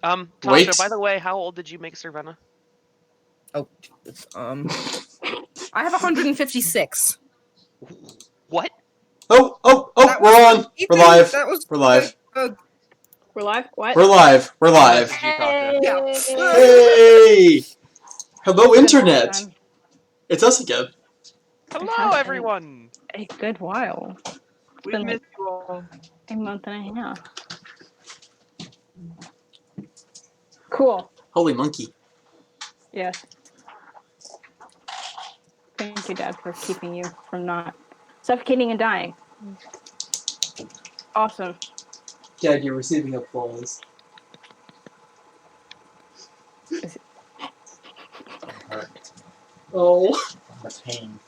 Tasha, Wait. by the way, how old did you make Cervena? Oh, I have 156. What? Oh, That we're was on. We're live. That was We're live. We're live? What? We're live. We're Oh, live. that's you, Tasha. yeah. Hey! Hello, It's been a long Internet. time. It's us again. Hello, has been everyone. A good while. We been missed like you all. a month and a half. Cool. Holy monkey. Yes. Thank you, Dad, for keeping you from not suffocating and dying. Awesome. Dad, you're receiving applause. Oh. The pain.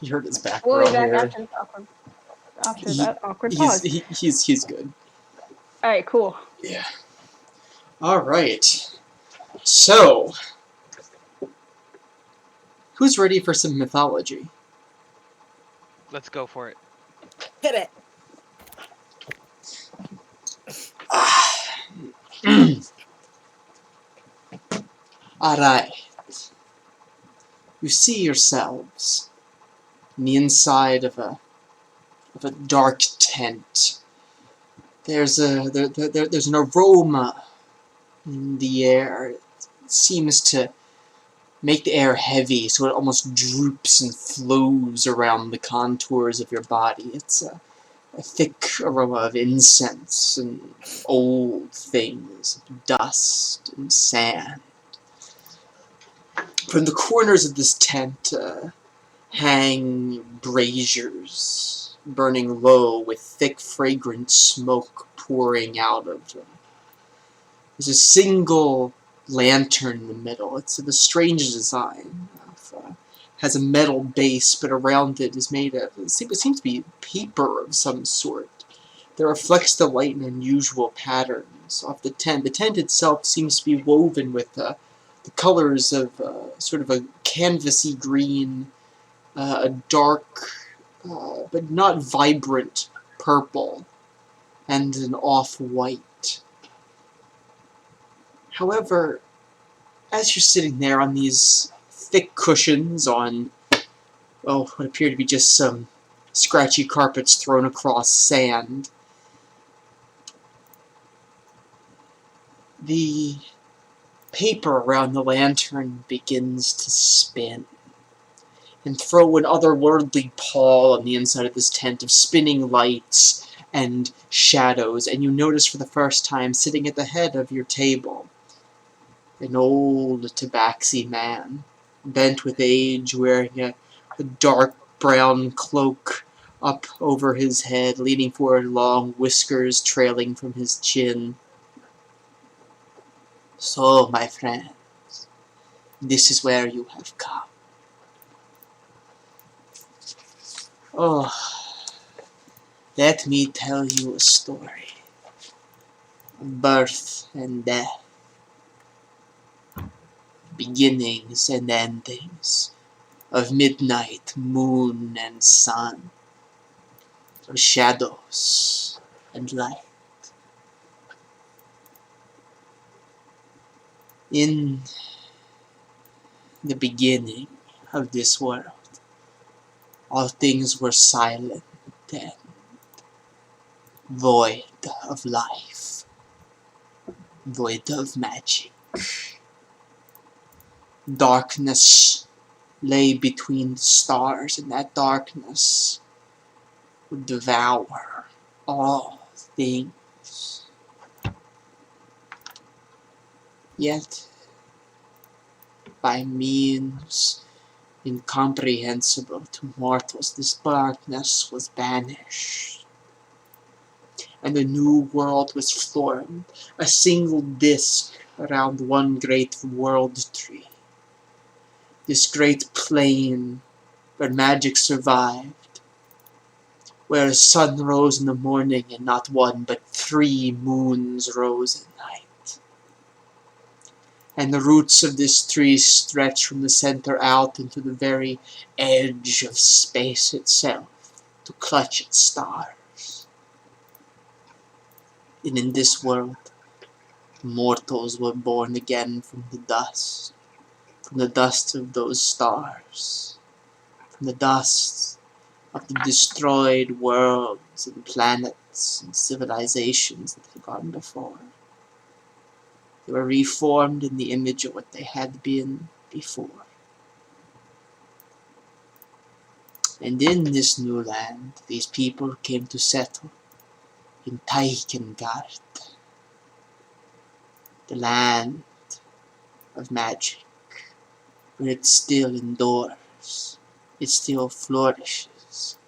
He hurt his back We'll be back earlier. after that awkward pause. He's good. All right, cool. Yeah. All right. So, who's ready for some mythology? Let's go for it. Hit it. Alright. You see yourselves in the inside of a dark tent. There's an aroma in the air. It seems to make the air heavy, so it almost droops and flows around the contours of your body. It's a thick aroma of incense and old things, dust and sand. From the corners of this tent hang braziers, burning low with thick, fragrant smoke pouring out of them. There's a single lantern in the middle. It's of a strange design. Has a metal base, but around it is made of, it seems to be paper of some sort that reflects the light in unusual patterns off the tent. The tent itself seems to be woven with the colors of sort of a canvasy green, a dark but not vibrant purple, and an off-white. However, as you're sitting there on these thick cushions on, well, what appear to be just some scratchy carpets thrown across sand, the paper around the lantern begins to spin and throw an otherworldly pall on the inside of this tent of spinning lights and shadows, and you notice for the first time, sitting at the head of your table, an old tabaxi man, bent with age, wearing a dark brown cloak up over his head, leaning forward, long whiskers trailing from his chin. So, my friends, this is where you have come. Oh, let me tell you a story of birth and death, beginnings and endings, of midnight, moon and sun, of shadows and light. In the beginning of this world, all things were silent and void of life, void of magic. Darkness lay between the stars, and that darkness would devour all things. Yet, by means incomprehensible to mortals, this darkness was banished, and a new world was formed, a single disk around one great world tree. This great plain where magic survived, where a sun rose in the morning and not one but 3 moons rose at night. And the roots of this tree stretch from the center out into the very edge of space itself to clutch its stars. And in this world, mortals were born again from the dust of those stars, from the dust of the destroyed worlds and planets and civilizations that had gone before. They were reformed in the image of what they had been before. And in this new land, these people came to settle in Taikangaard, the land of magic, where it still endures, it still flourishes,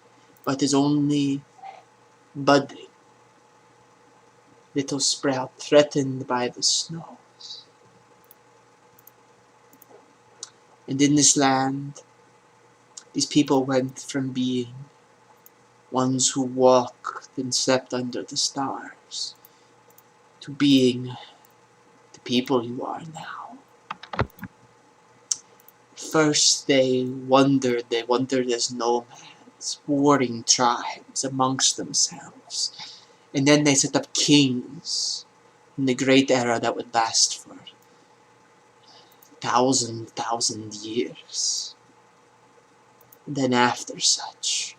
but is only budding, little sprout threatened by the snows. And in this land, these people went from being ones who walked and slept under the stars to being the people you are now. First they wandered as nomads, warring tribes amongst themselves. And then they set up kings in the great era that would last for 1,000 years. And then after such,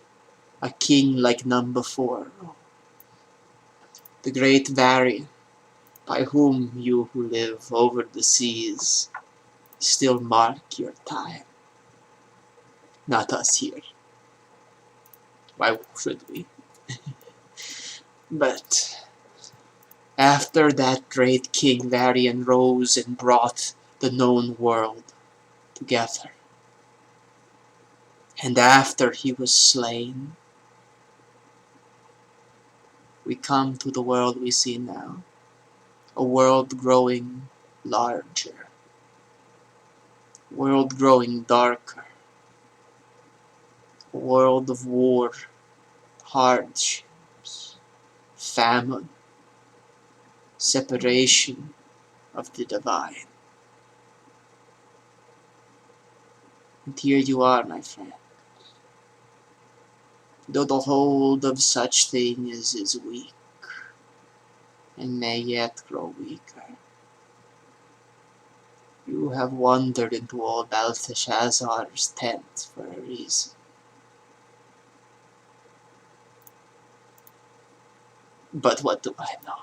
a king like none before, the great Varian, by whom you who live over the seas still mark your time. Not us here. Why should we? But after that great King Varian rose and brought the known world together, and after he was slain, we come to the world we see now, a world growing larger, a world growing darker, a world of war, hardships, famine, separation of the divine. And here you are, my friend. Though the hold of such things is weak, and may yet grow weaker, you have wandered into old Belteshazzar's tent for a reason. But what do I know?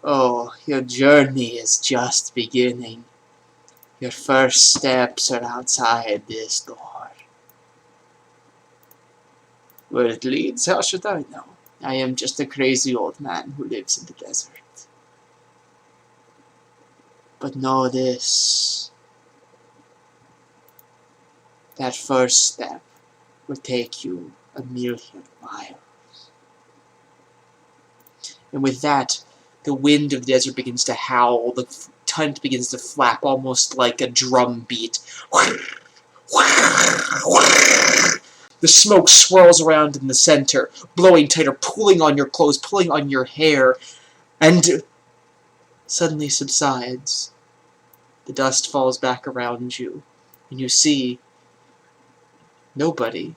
Oh, your journey is just beginning. Your first steps are outside this door. Where it leads, how should I know? I am just a crazy old man who lives in the desert. But know this. That first step will take you 1,000,000 miles. And with that, the wind of the desert begins to howl, the tent begins to flap almost like a drum beat. The smoke swirls around in the center, blowing tighter, pulling on your clothes, pulling on your hair, and suddenly subsides. The dust falls back around you, and you see nobody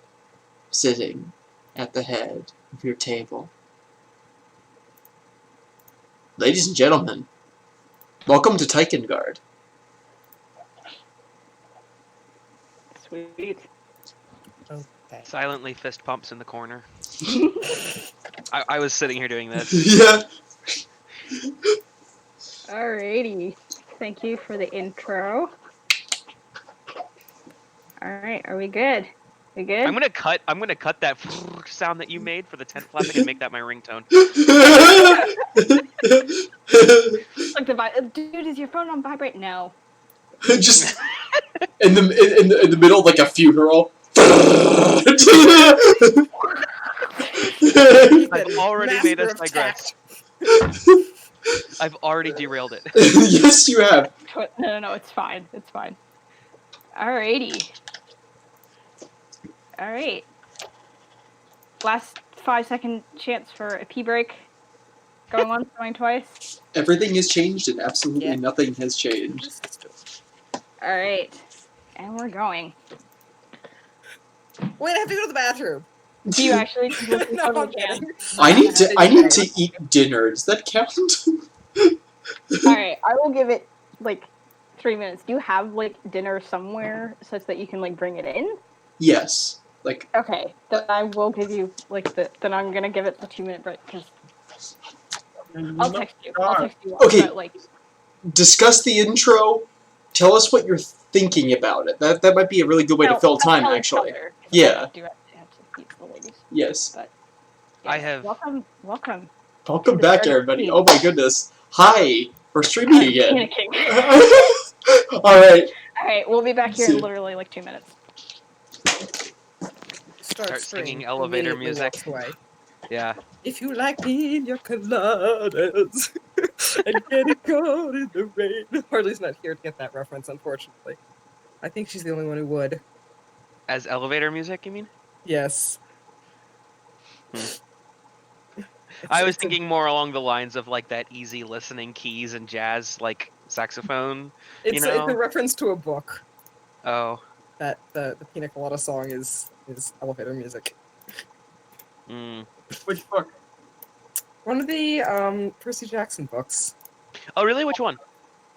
sitting at the head of your table. Ladies and gentlemen, welcome to Taikangaard. Sweet. Okay. Silently fist pumps in the corner. I was sitting here doing this. Yeah. Alrighty. Thank you for the intro. Alright, are we good? We good? I'm gonna cut that sound that you made for the tent flapping and make that my ringtone. Like dude, is your phone on vibrate? No. Just in the middle of like a funeral. I've already made us digress. I've already derailed it. Yes, you have. No, it's fine. It's fine. Alrighty. Alright. Last 5-second chance for a pee break. Going once, going twice. Everything has changed and absolutely Yeah. nothing has changed. Alright. And we're going. Wait, I have to go to the bathroom. Do you actually? Listen No, from I'm the can. kidding. I need to eat dinner. Does that count? All right, I will give it like 3 minutes. Do you have like dinner somewhere such that you can like bring it in? Yes. Like, Okay, then I will give you like the. Then I'm gonna give it the 2 minute break because I'll text you. I'll text you. Okay. But like, discuss the intro. Tell us what you're thinking about it. That might be a really good way to no, fill I'll time, tell each actually. other, 'cause Yeah. I do have to speak to the ladies. Yes. But I have- welcome. Welcome the back, start of everybody. the Oh my goodness. Hi. We're streaming I'm again. panicking. Alright. All right, we'll be back here See in ya. literally like 2 minutes. Start singing stream, elevator immediately music. walks away. Yeah. If you like pina coladas and getting caught in the rain. Harley's not here to get that reference, unfortunately. I think she's the only one who would. As elevator music, you mean? Yes. I was It's a- thinking more along the lines of like that easy listening keys and jazz, like saxophone. It's You know? a reference to a book Oh. that the Pina Colada song is elevator music. Mm. Which book? One of the Percy Jackson books. Oh, really? Which one?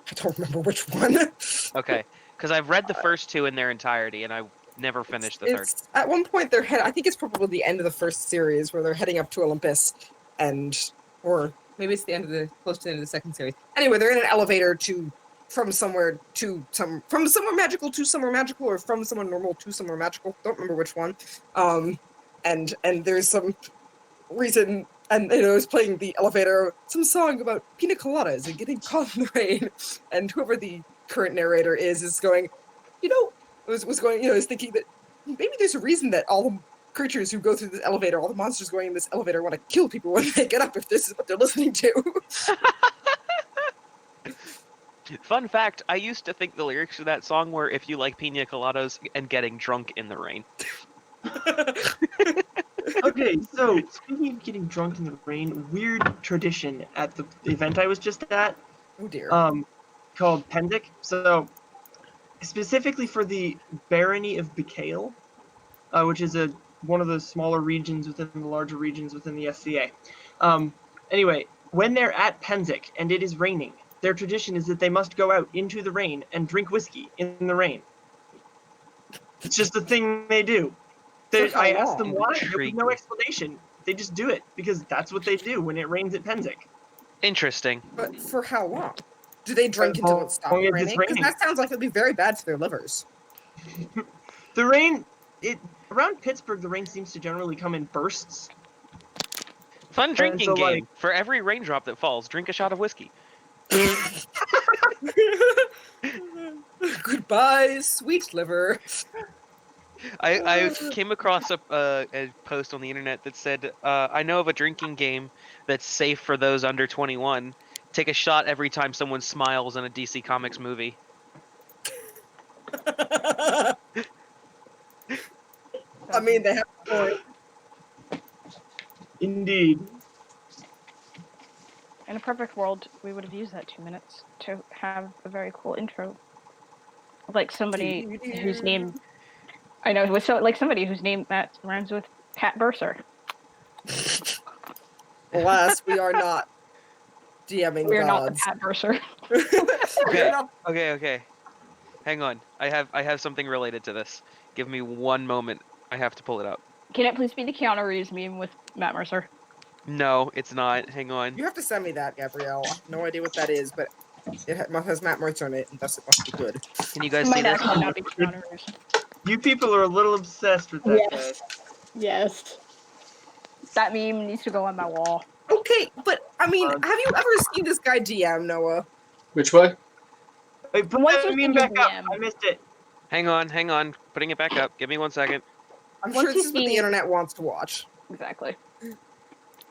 I don't remember which one. Okay, because I've read the first two in their entirety, and I never finished the third. It's at one point I think it's probably the end of the first series where they're heading up to Olympus, or maybe it's the end of the close to the end of the second series. Anyway, they're in an elevator from somewhere magical to somewhere magical, or from somewhere normal to somewhere magical. Don't remember which one. And there's some reason, and it's playing the elevator some song about pina coladas and getting caught in the rain, and whoever the current narrator is going, was going, is thinking that maybe there's a reason that all the creatures who go through this elevator, all the monsters going in this elevator, want to kill people when they get up if this is what they're listening to. Fun fact, I used to think the lyrics to that song were if you like pina coladas and getting drunk in the rain. Okay, so speaking of getting drunk in the rain, weird tradition at the event I was just at, Oh dear. called Pendic. So specifically for the barony of Bicale, which is one of the smaller regions within the larger regions within the SCA. Anyway, when they're at Pendic and it is raining, their tradition is that they must go out into the rain and drink whiskey in the rain. It's just a thing they do. I asked them why. There was no explanation. They just do it because that's what they do when it rains at Pendic. Interesting. But for how long? Do they drink until it stops raining? Because that sounds like it'd be very bad for their livers. The rain, around Pittsburgh, the rain seems to generally come in bursts. Fun drinking so, game. like- For every raindrop that falls, drink a shot of whiskey. Goodbye, sweet liver. I came across a post on the internet that said, I know of a drinking game that's safe for those under 21. Take a shot every time someone smiles in a DC Comics movie. I mean, they have a point. Indeed. In a perfect world, we would have used that 2 minutes to have a very cool intro. Like somebody whose name I know was somebody whose name that rhymes with Pat Bursar. Alas, we are not DMing We are not the gods. Pat Bursar. Okay. Hang on. I have something related to this. Give me one moment. I have to pull it up. Can it please be the Keanu Reeves meme with Matt Mercer? No, it's not. Hang on. You have to send me that, Gabrielle. I have no idea what that is, but it has Matt Mercer in it, and thus it must be good. Can you guys It see might this? actually not be Keanu Reeves. You people are a little obsessed with that Yes. Yes. That meme needs to go on my wall. Okay, but I mean, have you ever seen this guy DM, Noah? Which one? Hey, put Once that you meme see back the up. DM. I missed it. Hang on. Putting it back up. Give me 1 second. I'm Once sure you this is what see- the internet wants to watch. Exactly.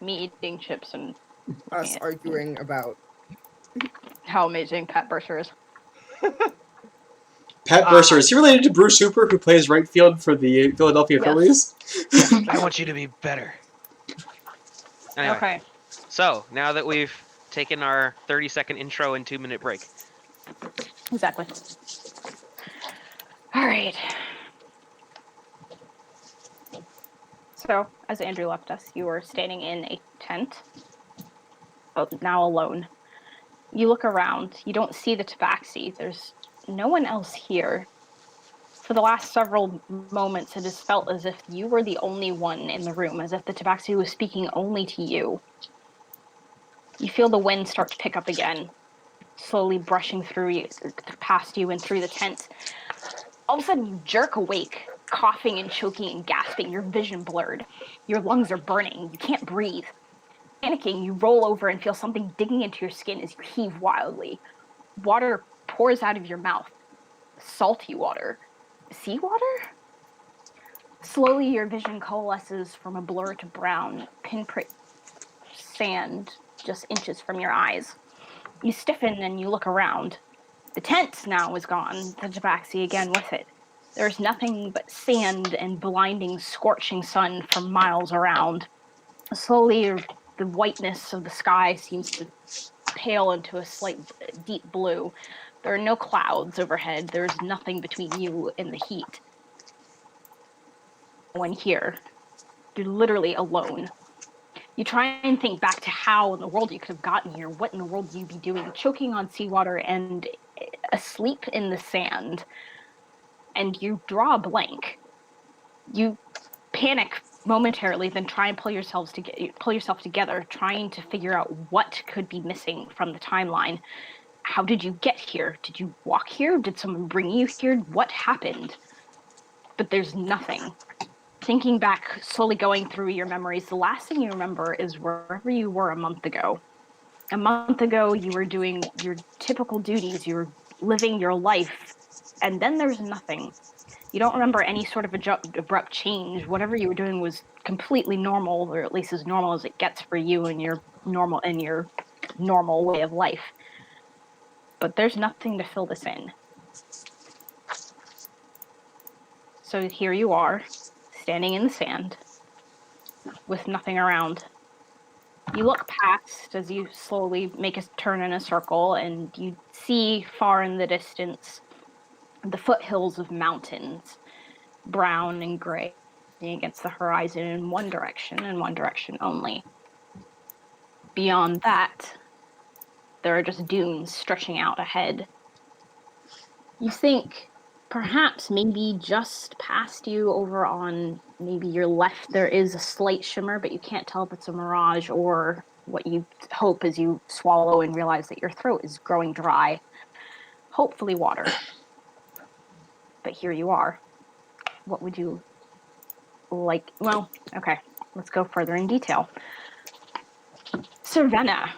Me eating chips and Us Yeah. arguing about. how amazing Pat Bursar is. Pat Bursar. Is he related to Bruce Hooper, who plays right field for the Philadelphia Yes. Phillies? I want you to be better. Anyway, Okay. so now that we've taken our 30-second intro and 2-minute break, Exactly. All right. So So, as Andrew left us, you were standing in a tent, now alone. You look around. You don't see the tabaxi. There's no one else here. For the last several moments, it has felt as if you were the only one in the room, as if the tabaxi was speaking only to you. You feel the wind start to pick up again, slowly brushing through you, past you and through the tent. All of a sudden, you jerk awake, coughing and choking and gasping, your vision blurred. Your lungs are burning. You can't breathe. Panicking, you roll over and feel something digging into your skin as you heave wildly. Water pours out of your mouth. Salty water. Seawater? Slowly, your vision coalesces from a blur to brown, pinprick sand just inches from your eyes. You stiffen and you look around. The tent now is gone, the tabaxi again with it. There's nothing but sand and blinding, scorching sun for miles around. Slowly, the whiteness of the sky seems to pale into a slight deep blue. There are no clouds overhead. There's nothing between you and the heat. When here, you're literally alone. You try and think back to how in the world you could have gotten here. What in the world you'd be doing? Choking on seawater and asleep in the sand. And you draw a blank. You panic momentarily, then try and pull yourself together, trying to figure out what could be missing from the timeline. How did you get here? Did you walk here? Did someone bring you here? What happened? But there's nothing. Thinking back, slowly going through your memories, the last thing you remember is wherever you were a month ago. A month ago, you were doing your typical duties, you were living your life, and then there's nothing. You don't remember any sort of abrupt change. Whatever you were doing was completely normal, or at least as normal as it gets for you in your normal way of life. But there's nothing to fill this in. So here you are, standing in the sand, with nothing around. You look past as you slowly make a turn in a circle, and you see far in the distance the foothills of mountains, brown and gray, against the horizon in one direction and one direction only. Beyond that, there are just dunes stretching out ahead. You think perhaps maybe just past you over on maybe your left there is a slight shimmer, but you can't tell if it's a mirage or what you hope as you swallow and realize that your throat is growing dry. Hopefully water. But here you are. What would you like? Well, okay, let's go further in detail. Cervena,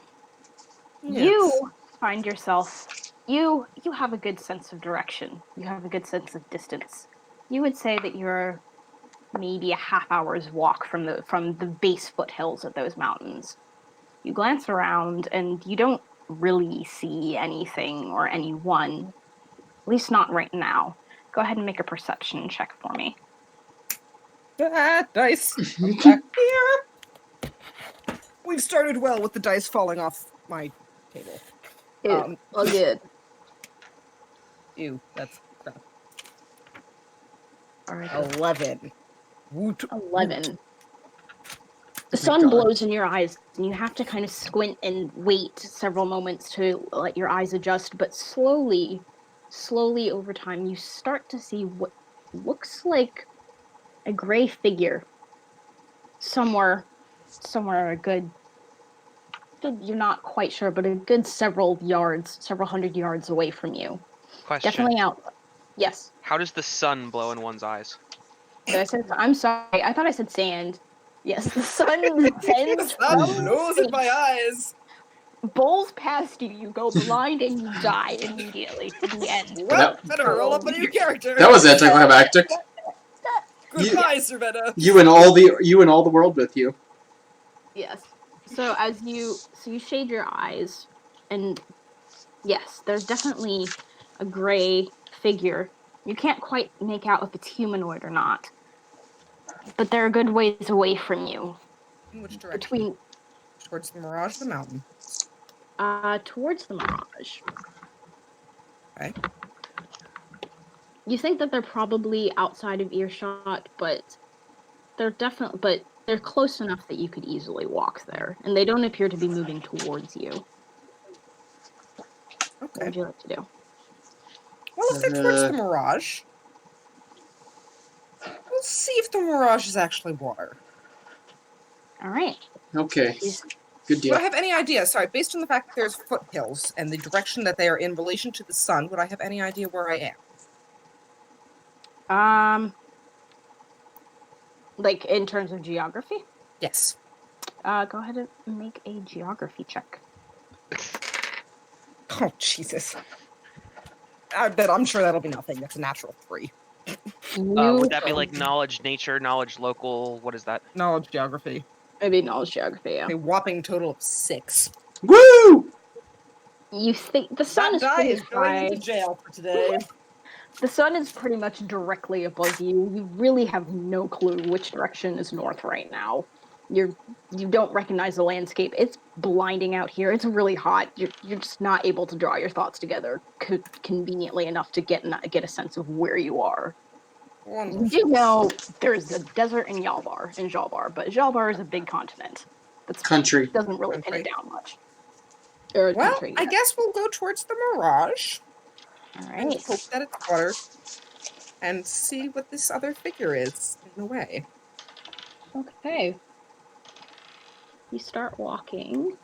Yes. you find yourself, you have a good sense of direction. You have a good sense of distance. You would say that you're maybe a half hour's walk from the base foothills of those mountains. You glance around and you don't really see anything or anyone, at least not right now. Go ahead and make a perception check for me. Dice. I'm back here. We've started well with the dice falling off my table. All good. Ew, that's crap. All right. 11. Woot, 11. The my sun God. blows in your eyes, and you have to kind of squint and wait several moments to let your eyes adjust. But slowly over time, you start to see what looks like a gray figure somewhere a good, you're not quite sure, but a good several hundred yards away from you. Question. Definitely out. Yes. How does the sun blow in one's eyes? Did I say? I'm sorry. I thought I said sand. Yes, the sun The sends sun blows in my eyes. bowls past you. You go blind and you die immediately. The end. Well, better roll up a new character. That was anticlimactic. Goodbye, Cervena. You and all the world with you. Yes. So you shade your eyes, and yes, there's definitely a gray figure. You can't quite make out if it's humanoid or not, but they're a good ways away from you. In which direction? Towards the mirage, the mountain. Towards the mirage. Okay. You think that they're probably outside of earshot, but they're definitely, but they're close enough that you could easily walk there, and they don't appear to be moving towards you. What Okay. would you like to do? Well, if they're towards the mirage, we'll see if the mirage is actually water. All right. Okay. She's- Good Would deal. I have any idea? Sorry, based on the fact that there's foothills and the direction that they are in relation to the sun, would I have any idea where I am? Like in terms of geography? Yes. Go ahead and make a geography check. Oh, Jesus. I'm sure that'll be nothing. That's a natural 3. Would that be like knowledge nature, knowledge local? What is that? Knowledge geography. Maybe knowledge geography, yeah. A whopping total of 6. Woo! You think the sun is That die pretty is going high. into jail for today. The sun is pretty much directly above you. You really have no clue which direction is north right now. You don't recognize the landscape. It's blinding out here. It's really hot. You're just not able to draw your thoughts together conveniently enough to get a sense of where you are. Wonderful. You do know there's a desert in Jalbar, but Jalbar is a big continent. That's Country. doesn't really pin Country. it down much. Or Well, country, I yeah. guess we'll go towards the mirage All and right. hope that it's water and see what this other figure is in a way. Okay. You start walking,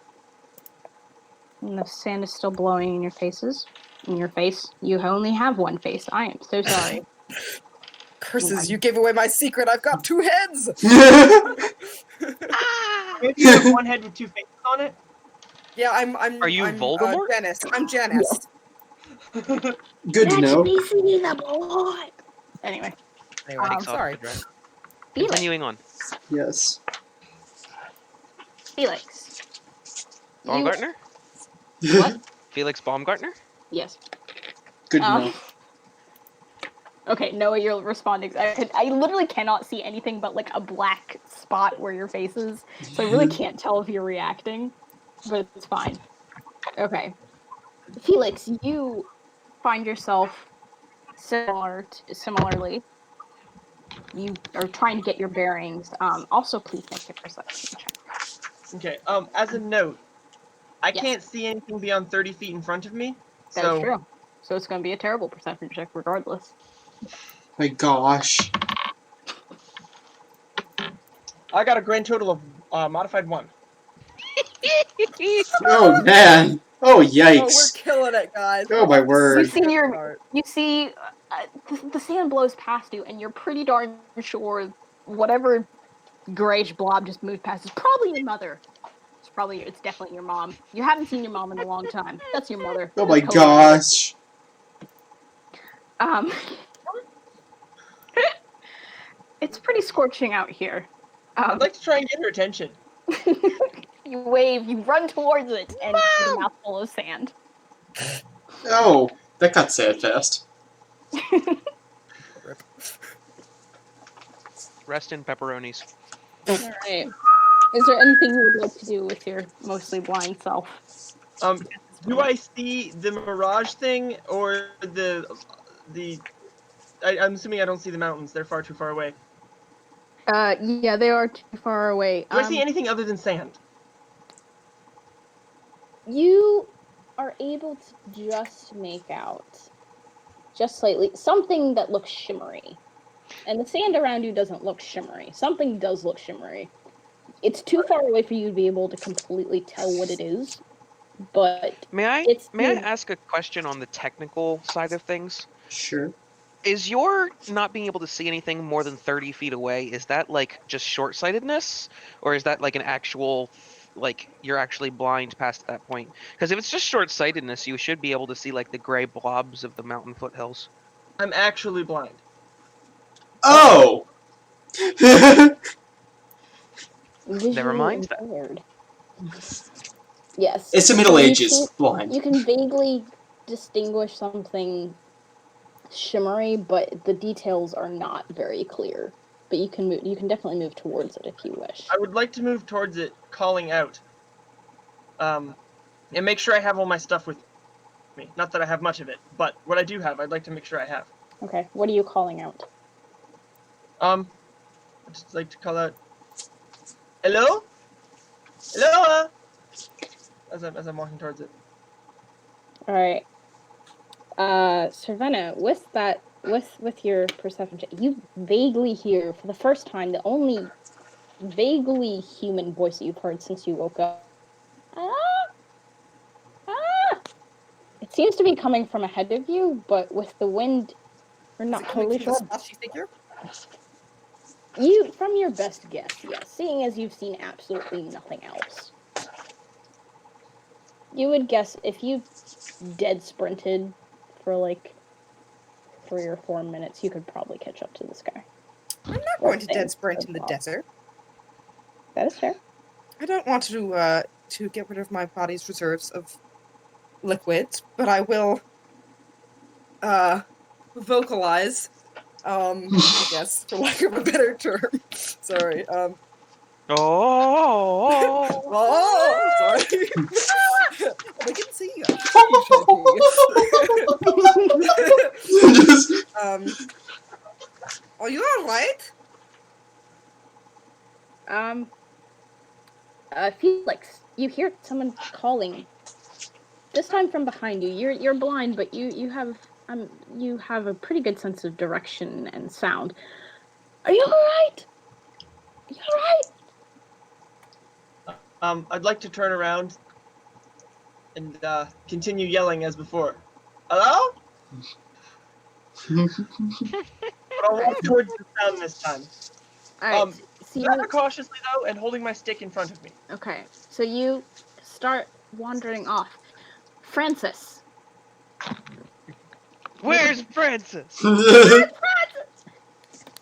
and the sand is still blowing in your faces. In your face. You only have one face. I am so sorry. Curses, you gave away my secret. I've got 2 heads. Maybe you have one head with 2 faces on it. Yeah, I'm Are you I'm, Voldemort? Janice. I'm Janice. Good to know. basically the boy. Anyway, Anyway, Takes off sorry. the dress. Felix. Continuing on. Yes. Felix. You, Baumgartner? what? Felix Baumgartner? Yes. Good to know. Okay, Noah, you're responding. I literally cannot see anything but like a black spot where your face is, so I really can't tell if you're reacting, but it's fine. Okay. Felix, you find yourself similarly. You are trying to get your bearings. Also, please make a perception check. Okay. As a note, I Yes. can't see anything beyond 30 feet in front of me. That's So true. So it's going to be a terrible perception check regardless. My gosh. I got a grand total of modified 1. Oh man. Oh Oh, we're yikes. killing it, guys. Oh, my We're word. You see the sand blows past you, and you're pretty darn sure whatever grayish blob just moved past is probably your mother. It's definitely your mom. You haven't seen your mom in a long time. That's your mother. Oh my That's totally your mother. gosh. It's pretty scorching out here. I'd like to try and get her attention. You wave, you run towards it, and it's a mouthful of sand. Oh, that got sad fast. Rest in pepperonis. Alright. Is there anything you would like to do with your mostly blind self? Do I see the mirage thing or I'm assuming I don't see the mountains. They're far too far away. Yeah, they are too far away. Do I see anything other than sand? You are able to just make out, just slightly, something that looks shimmery. And the sand around you doesn't look shimmery. Something does look shimmery. It's too far away for you to be able to completely tell what it is, but May I it's ask a question on the technical side of things? Sure. Is your not being able to see anything more than 30 feet away, is that like just short-sightedness? Or is that like an actual, like you're actually blind past that point? Because if it's just short-sightedness, you should be able to see like the gray blobs of the mountain foothills. I'm actually blind. Oh! Never mind that. impaired. Yes. It's the Middle Ages, blind. You can vaguely distinguish something shimmery, but the details are not very clear. But you can definitely move towards it if you wish. I would like to move towards it, calling out. And make sure I have all my stuff with me. Not that I have much of it, but what I do have, I'd like to make sure I have. Okay, what are you calling out? I'd just like to call out, hello? Hello? As I'm walking towards it. All right. Cervena, with your perception check, you vaguely hear for the first time the only vaguely human voice that you've heard since you woke up. Ah, ah. It seems to be coming from ahead of you, but with the wind, we're Is not it coming totally from the sure. splashy figure? You, from your best guess, yes, seeing as you've seen absolutely nothing else. You would guess if you dead sprinted for like 3 or 4 minutes, you could probably catch up to this guy. I'm not Or going to dead thing, sprint as in the well. desert. That is fair. I don't want to get rid of my body's reserves of liquids, but I will vocalize, I guess, for lack of a better term. Sorry. Oh. Oh, sorry. Oh, they can see you. Just- Are you all right? Felix, you hear someone calling. This time from behind you. You're blind, but you have a pretty good sense of direction and sound. Are you all right? Are you all right? I'd like to turn around and continue yelling as before. Hello? But I'll walk towards the sound this time. All right. So you, Rather cautiously though, and holding my stick in front of me. okay. So you start wandering off. Francis. Where's Francis? Francis,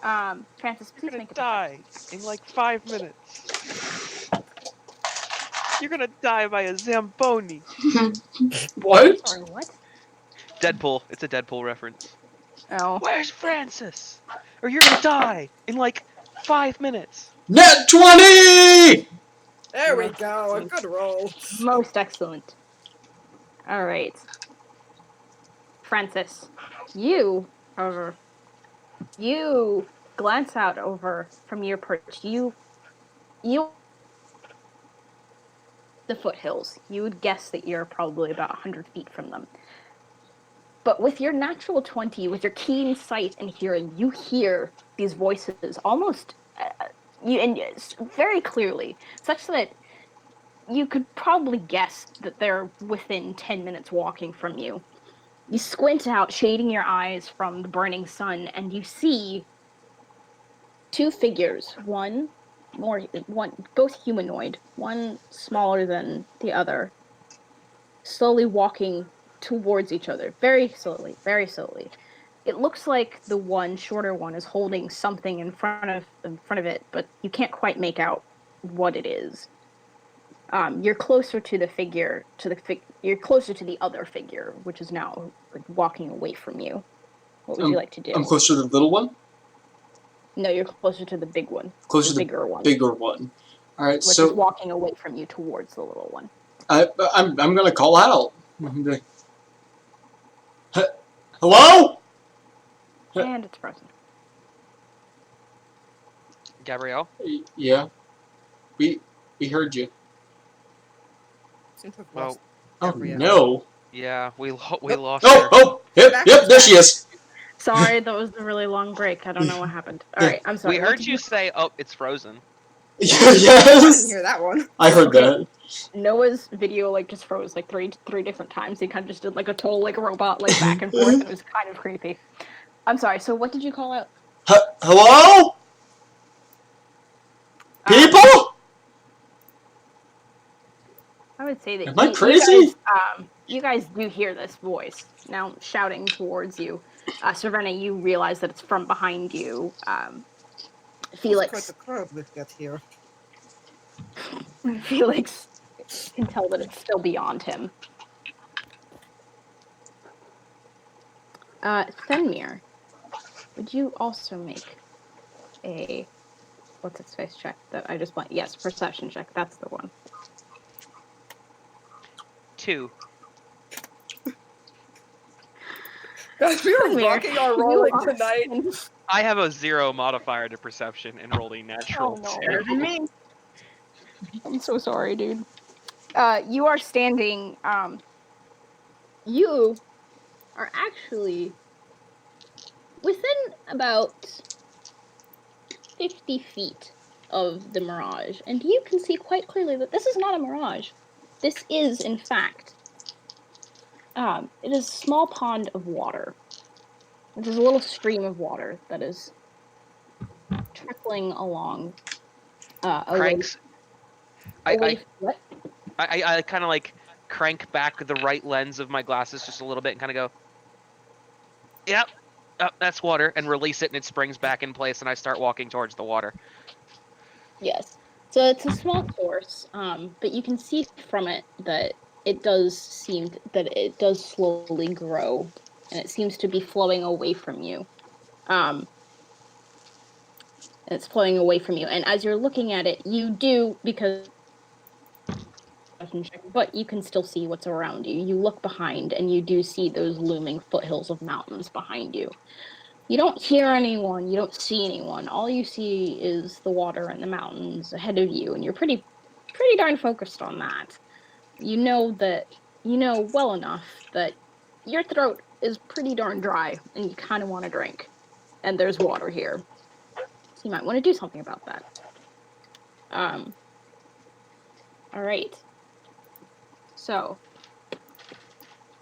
You're please gonna make a die in like 5 minutes. You're gonna die by a Zamboni. What? Sorry, what? Deadpool. It's a Deadpool reference. Oh. Where's Francis? Or you're gonna die in like 5 minutes. Net 20! There we Most go. A excellent. good roll. Most excellent. All right. Francis, you, however, you glance out over from your perch. You the foothills. You would guess that you're probably about 100 feet from them. But with your natural 20, with your keen sight and hearing, you hear these voices almost very clearly, such that you could probably guess that they're within 10 minutes walking from you. You squint out, shading your eyes from the burning sun, and you see two figures. One both humanoid, one smaller than the other, slowly walking towards each other, very slowly, very slowly. It looks like the one shorter one is holding something in front of it, but you can't quite make out what it is. You're closer to the figure you're closer to the other figure, which is now walking away from you. What would you like to do? I'm closer to the little one? No, you're closer to the big one. Closer the to bigger one. the bigger one. Alright, Which is walking away from you towards the little one. I'm gonna call out. Hello? And it's frozen. Gabrielle? Yeah. We heard you. Seem to have Well, lost Oh Gabrielle. no. yeah, we Nope. lost her. Oh! Yep, there she is. Sorry, that was a really long break. I don't know what happened. All right, I'm sorry. We What heard did you say, "Oh, it's frozen." I didn't Yes! hear that one. I heard that. Noah's video like just froze like three different times. He kind of just did like a total like robot like back and forth. It was kind of creepy. I'm sorry. So what did you call out? Hello? People? I would say that Am I crazy? you guys do hear this voice now shouting towards you. Savannah, you realize that it's from behind you. It's Felix. quite the crowd we've got here. Felix can tell that it's still beyond him. Fenmir, would you also make a what's its face check that I just want? Yes, perception check. That's the one. 2. Guys, we are Fenmir, rocking our you rolling are tonight. I have a 0 modifier to perception and rolled a natural Oh, no. 2. Better than me. I'm so sorry, dude. You are standing. You are actually within about 50 feet of the mirage, and you can see quite clearly that this is not a mirage. This is, in fact, it is a small pond of water. It is a little stream of water that is trickling along, away. Cranks. Away. What? I kind of like crank back the right lens of my glasses just a little bit and kind of go, "Yep, that's water," and release it, and it springs back in place, and I start walking towards the water. Yes. So it's a small source, but you can see from it that it does seem that it does slowly grow, and it seems to be flowing away from you. It's flowing away from you, and as you're looking at it, you do because. But you can still see what's around you. You look behind, and you do see those looming foothills of mountains behind you. You don't hear anyone, you don't see anyone. All you see is the water and the mountains ahead of you, and you're pretty darn focused on that. You know well enough that your throat is pretty darn dry and you kind of want to drink. And there's water here. So you might want to do something about that. All right. So,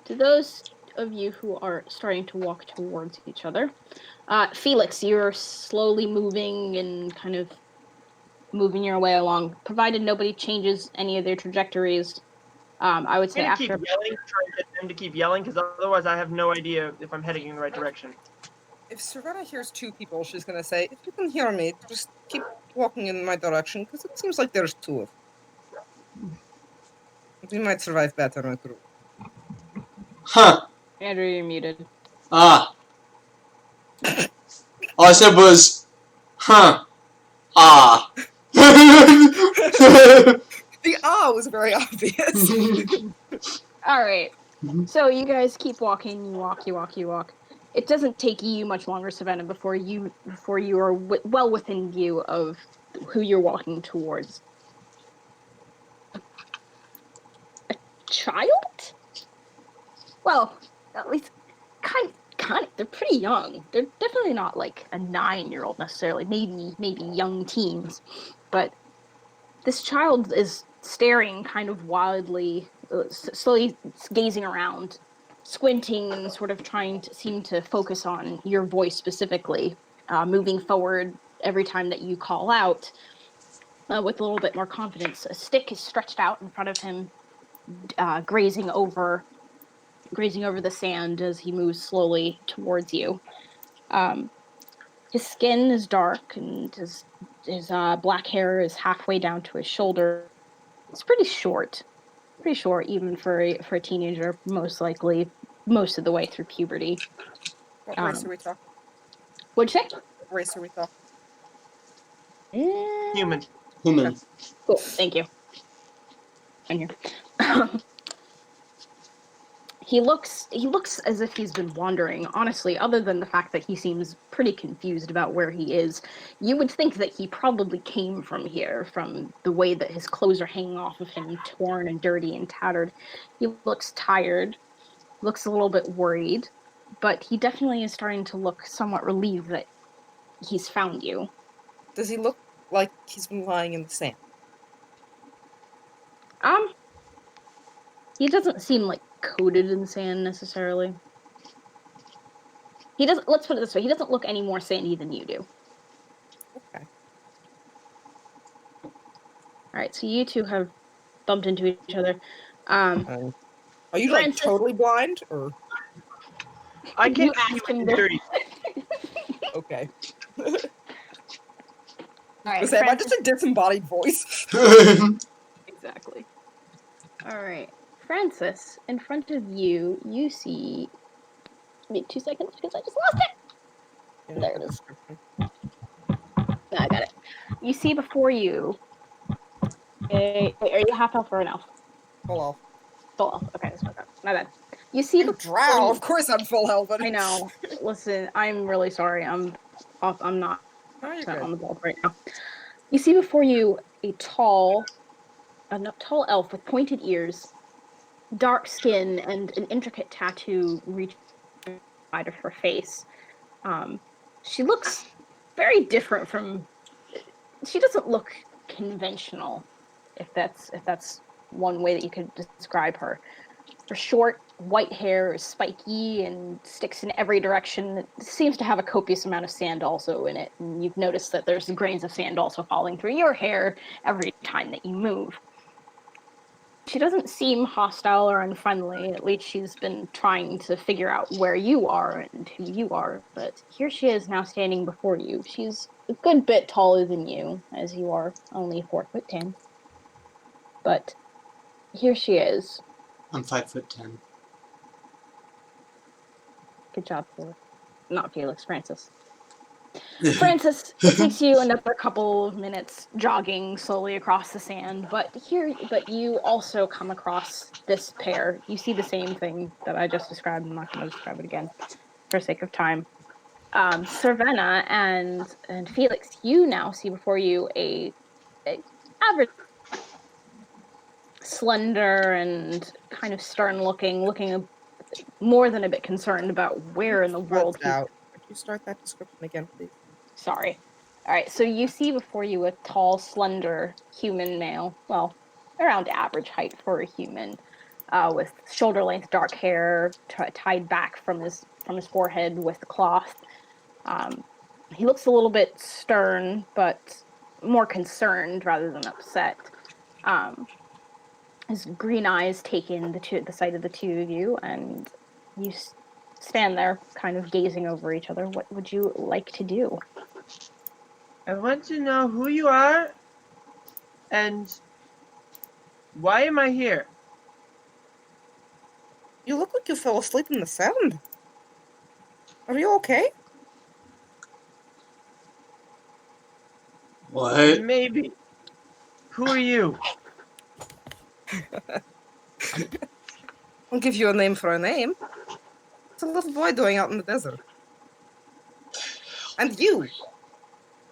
to those of you who are starting to walk towards each other, Felix, you're slowly moving and kind of moving your way along, provided nobody changes any of their trajectories. I would say I'm gonna after. keep yelling, try and get them to keep yelling, because otherwise I have no idea if I'm heading in the right direction. If Savannah hears two people, she's gonna say, "If you can hear me, just keep walking in my direction, because it seems like there's two of you. We might survive better in a group." Huh. Andrew, you're muted. Ah. All I said was, huh. Ah. The was very obvious. All right. So you guys keep walking. You walk. It doesn't take you much longer, Savannah, before you are well within view of who you're walking towards. A child? Well, at least kind. They're pretty young. They're definitely not like a 9-year-old necessarily. Maybe young teens, but this child is staring kind of wildly, slowly gazing around, squinting, sort of trying to seem to focus on your voice specifically, moving forward every time that you call out with a little bit more confidence. A stick is stretched out in front of him, grazing over the sand as he moves slowly towards you. His skin is dark, and his black hair is halfway down to his shoulder. It's pretty short even for a teenager, most likely most of the way through puberty. What race are we talking? What'd you say? What race are we talking? Human. Human. Cool, thank you. I'm here. He looks as if he's been wandering. Honestly, other than the fact that he seems pretty confused about where he is, you would think that he probably came from here, from the way that his clothes are hanging off of him, torn and dirty and tattered. He looks tired, looks a little bit worried, but he definitely is starting to look somewhat relieved that he's found you. Does he look like he's been lying in the sand? He doesn't seem like coated in sand necessarily. He doesn't. Let's put it this way: he doesn't look any more sandy than you do. Okay. All right, so you two have bumped into each other. Are you like Francis- totally blind, or I You can't see asked him within to- 30. okay? All right, Am I Francis- just a disembodied voice? Exactly. All right, Francis. In front of you, you see. Give me 2 seconds because I just lost it. There it is. I got it. You see before you. Wait, are you half elf or an elf? Full elf. Full elf. Okay, that's my bad. You see I'm before drow. you. Of course, I'm full elf. I know. Listen, I'm really sorry. I'm I'm not Oh, you're on good. the ball right now. You see before you a tall elf with pointed ears, dark skin, and an intricate tattoo reaching side of her face. Um, she looks very different from. She doesn't look conventional, if that's one way that you could describe her. Her short white hair is spiky and sticks in every direction. It seems to have a copious amount of sand also in it. And you've noticed that there's grains of sand also falling through your hair every time that you move. She doesn't seem hostile or unfriendly. At least she's been trying to figure out where you are and who you are. But here she is now standing before you. She's a good bit taller than you, as you are only 4'10". But here she is. I'm 5'10". Good job, Felix. Not Felix, Francis. Francis, it takes you another couple of minutes jogging slowly across the sand, but you also come across this pair. You see the same thing that I just described. I'm not going to describe it again for sake of time. Cervena and Felix, you now see before you a average, slender and kind of stern looking more than a bit concerned about where in the world he's. Out. Could you start that description again, please? Sorry. All right, so you see before you a tall, slender human male, well, around average height for a human, with shoulder-length dark hair tied back from his forehead with cloth. Um, he looks a little bit stern, but more concerned rather than upset. Um, his green eyes take in the sight of the two of you, and you stand there, kind of gazing over each other. What would you like to do? I want to know who you are and why am I here? You look like you fell asleep in the sand. Are you okay? What? Maybe. Who are you? I'll give you a name for a name. It's a little boy doing out in the desert. And you,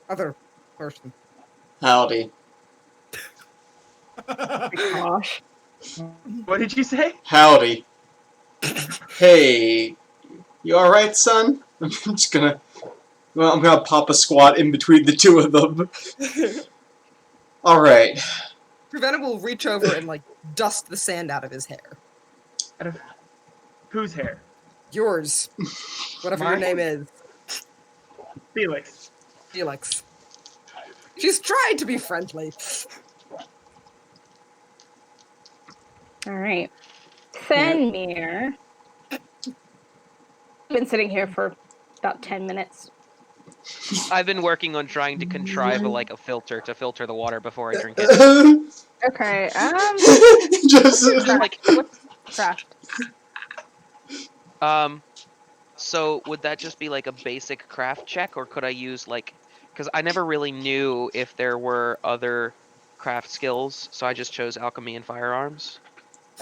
other person. Howdy. Gosh. What did you say? Howdy. Hey, you alright, son? I'm just gonna... Well, I'm gonna pop a squat in between the two of them. Alright. Ravenna will reach over and like dust the sand out of his hair. Out of whose hair? Yours, whatever your Mine? name is, Felix. Felix. She's tried to be friendly. All right. Fenmir. Been sitting here for about 10 minutes. I've been working on trying to contrive a filter to filter the water before I drink it. Okay. Just... What's craft? So would that just be like a basic craft check, or could I use because I never really knew if there were other craft skills, so I just chose alchemy and firearms.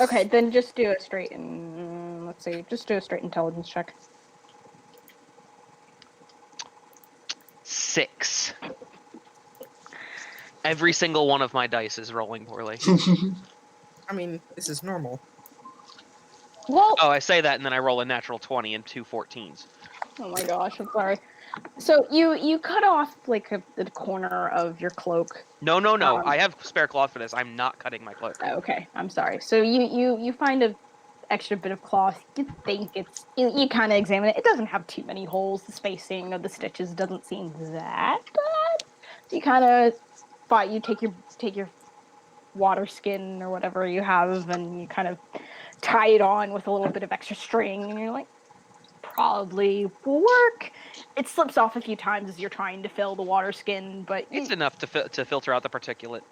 Okay, then just do a straight let's see, just do a straight intelligence check. 6. Every single one of my dice is rolling poorly. I mean, this is normal. Well, Oh, I say that and then I roll a natural 20 and 2 14s. oh my gosh, I'm sorry. So you cut off the corner of your cloak. No. I have spare cloth for this. I'm not cutting my cloak. Okay, I'm sorry. So you find a extra bit of cloth. You think you kind of examine it. It doesn't have too many holes. The spacing of the stitches doesn't seem that bad. So you kind of take your water skin or whatever you have, and you kind of tie it on with a little bit of extra string, and you're like, probably will work. It slips off a few times as you're trying to fill the water skin, but It's enough to filter out the particulate.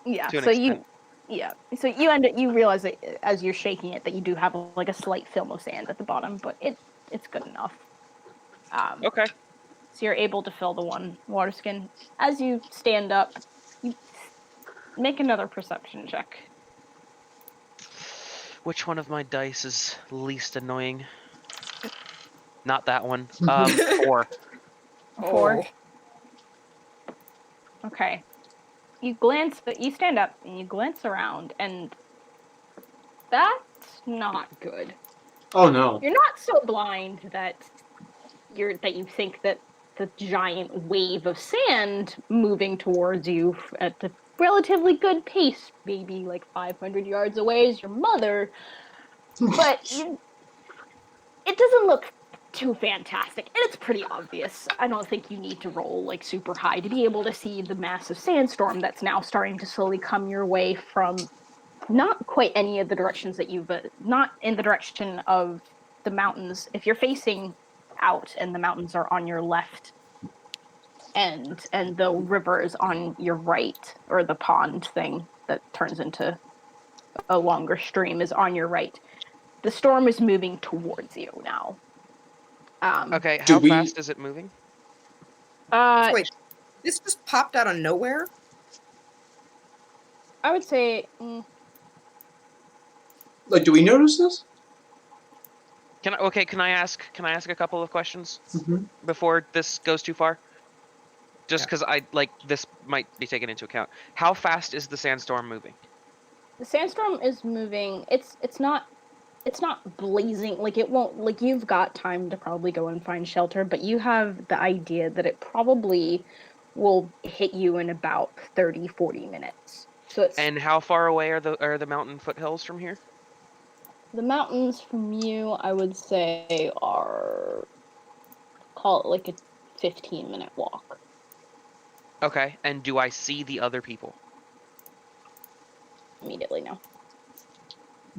Yeah. To an So extent. So you realize that as you're shaking it that you do have a slight film of sand at the bottom, but it's good enough. Okay. So you're able to fill the one water skin. As you stand up, you make another perception check. Which one of my dice is least annoying? Not that one. 4. Four. Oh. Okay. You stand up and you glance around, and that's not good. Oh no. You're not so blind that you think that the giant wave of sand moving towards you at a relatively good pace, maybe like 500 yards away, is your mother, but it doesn't look too fantastic, and it's pretty obvious. I don't think you need to roll like super high to be able to see the massive sandstorm that's now starting to slowly come your way from not quite any of the directions that you've not in the direction of the mountains. If you're facing out and the mountains are on your left and the river is on your right, or the pond thing that turns into a longer stream is on your right, the storm is moving towards you now. Okay, Do how we? fast is it moving? Wait, this just popped out of nowhere? I would say Like, do we notice this? Can I ask a couple of questions Mm-hmm. before this goes too far? Just Yeah. because this might be taken into account. How fast is the sandstorm moving? the sandstorm is moving. It's not blazing, like it won't, like you've got time to probably go and find shelter, but you have the idea that it probably will hit you in about 30-40 minutes. So it's And how far away are the mountain foothills from here? the mountains from you, I would say, are, call it like a 15-minute walk. Okay, and do I see the other people? Immediately now.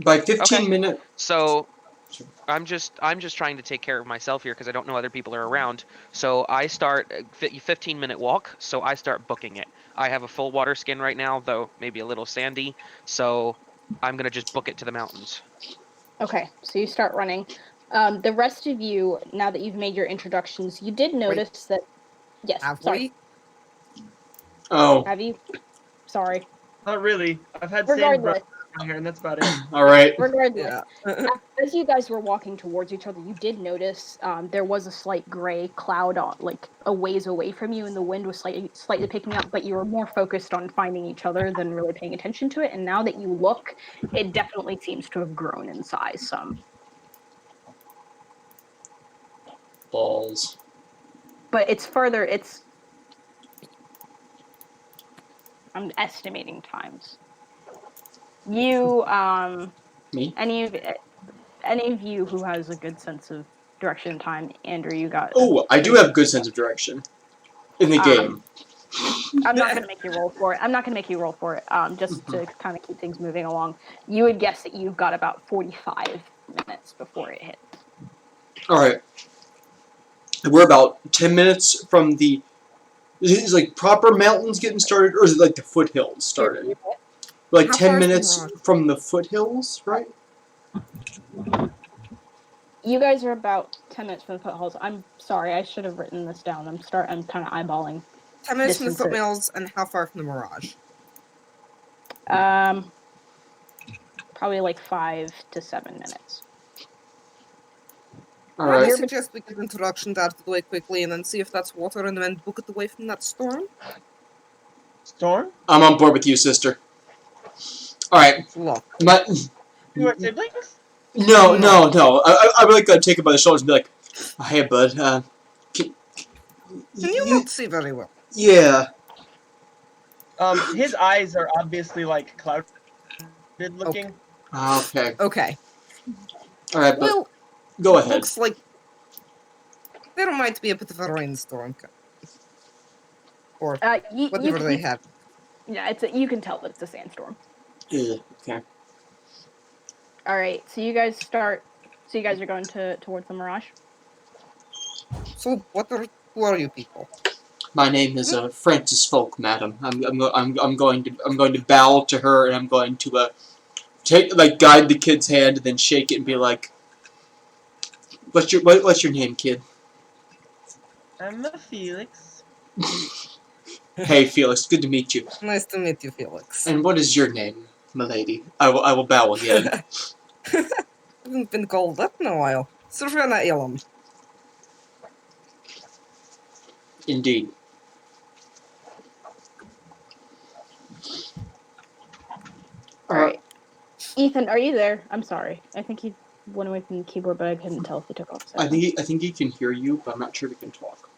By 15 Okay. minutes. So Sure. I'm just trying to take care of myself here because I don't know other people are around. So I start 15-minute walk. So I start booking it. I have a full water skin right now, though maybe a little sandy. So I'm gonna just book it to the mountains. Okay, so you start running. The rest of you, now that you've made your introductions, you did notice that. Yes, Have sorry. we? Oh, Have you? Sorry. Not really. I've had sand Regardless, around here, and that's about it. all right. regardless, Yeah. as you guys were walking towards each other, you did notice there was a slight gray cloud on, like a ways away from you, and the wind was slightly picking up. But you were more focused on finding each other than really paying attention to it. And now that you look, it definitely seems to have grown in size some. Balls. But it's further. I'm estimating times. You, Me? any of you who has a good sense of direction and time, Andrew, you got. Oh, I do have good sense of direction in the game. I'm not going to make you roll for it. Just to kind of keep things moving along. You would guess that you've got about 45 minutes before it hits. All right. We're about 10 minutes from the. Is it like proper mountains getting started, or is it like the foothills starting? Like How 10 far is the minutes mirage? from the foothills, right? You guys are about 10 minutes from the foothills. I'm sorry, I should have written this down. I'm kind of eyeballing 10 minutes from the distances. footmills, and how far from the mirage? Probably like 5 to 7 minutes. All I right. suggest we get introductions out of the way quickly, and then see if that's water, and then book it away from that storm. Storm? I'm on board with you, sister. All right. Look. My, You are siblings? no. I would like to take him by the shoulders and be like, oh, "Hey, bud. Can You won't see very well. Yeah. His eyes are obviously like clouded looking. Okay. Okay. All right, but Well, go ahead. looks like there might be a bit of a rainstorm. Or whatever they have. Yeah, you can tell that it's a sandstorm. Yeah, okay. All right, so you guys are going towards the Mirage? So, who are you people? My name is Francis Folk, madam. I'm going to bow to her, and I'm going to guide the kid's hand, and then shake it and be like, what's your name, kid? I'm a Felix. Hey, Felix. Good to meet you. Nice to meet you, Felix. And what is your name, milady? I will bow again. Haven't been called that in a while. Savannah Elam. Indeed. Alright. Ethan, are you there? I'm sorry. I think he went away from the keyboard, but I couldn't tell if he took off. I think he can hear you, but I'm not sure if he can talk.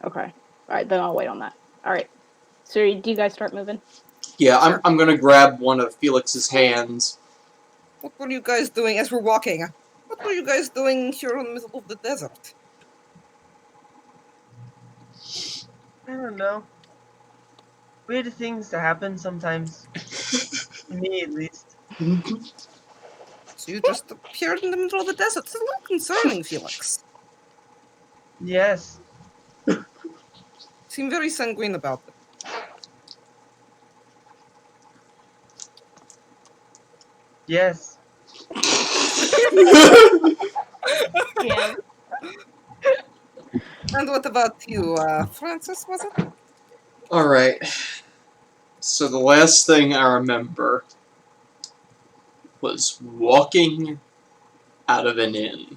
Okay. Alright, then I'll wait on that. Alright. So do you guys start moving? Yeah, Sure. I'm gonna grab one of Felix's hands. What were you guys doing as we're walking? What were you guys doing here in the middle of the desert? I don't know. Weird things to happen sometimes. To me, at least. So you just appeared in the middle of the desert. It's a little concerning, Felix. Yes. Seem very sanguine about it. Yes. Yeah. And what about you, Francis, was it? Alright. So the last thing I remember was walking out of an inn.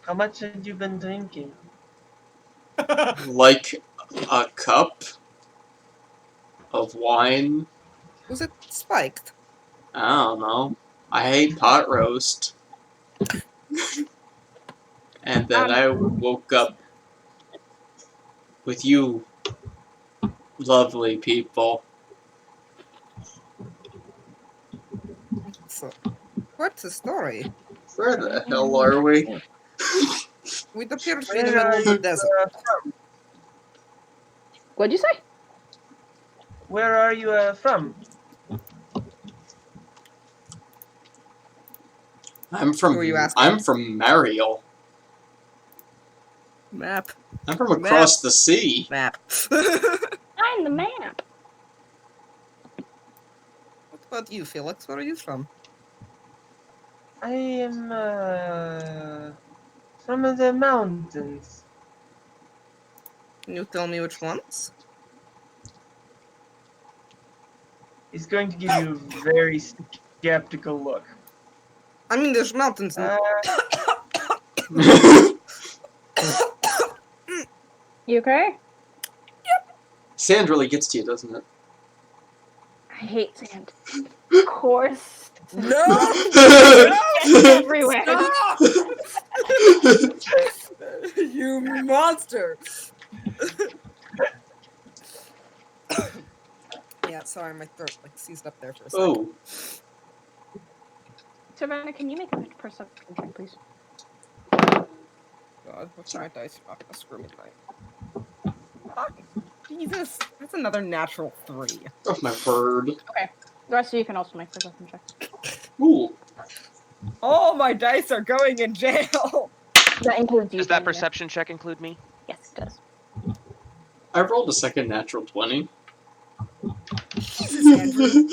How much had you been drinking? Like a cup of wine. Was it spiked? I don't know. I ate pot roast. And then I woke up with you lovely people. So, what's the story? Where the hell are we? We'd appeared to be in the middle of the desert. From? What'd you say? Where are you from? Who are you asking? I'm from Mariel. Map. I'm from across the sea. Map. I'm the map. What about you, Felix? Where are you from? I am from the mountains. Can you tell me which ones? He's going to give you a very skeptical look. I mean, there's mountains. You okay? Sand really gets to you, doesn't it? I hate sand. Of course. No! Everywhere. You monster! Yeah, sorry, my throat seized up there for a second. Oh. Savannah, can you make a perception check, please? God, what's my dice rock? A screw me tonight. Fuck. Jesus, that's another natural 3. Oh, my bird. Okay. The rest of you can also make perception checks. Ooh. All my dice are going in jail! That includes you. Does that Savannah. perception check include me? Yes, it does. I rolled a second natural 20. Jesus, Andrew.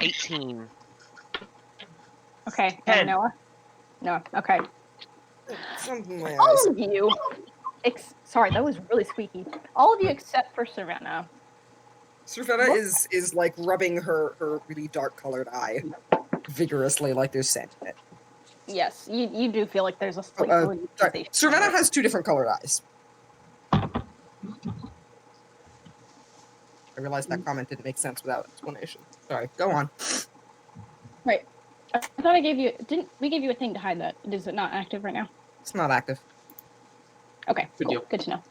18. Okay, 10. and Noah? Noah, okay. Something in my eyes. All of you, sorry, that was really squeaky. All of you except for Savannah. Savannah is like rubbing her really dark colored eye vigorously, like there's sand in it. Yes, you do feel like there's a slight Sorry. Savannah has 2 different colored eyes. I realized that comment didn't make sense without explanation. Sorry, go on. Right. I thought I gave you, we gave you a thing to hide that. Is it not active right now? It's not active. Okay, Good cool. deal. Good to know.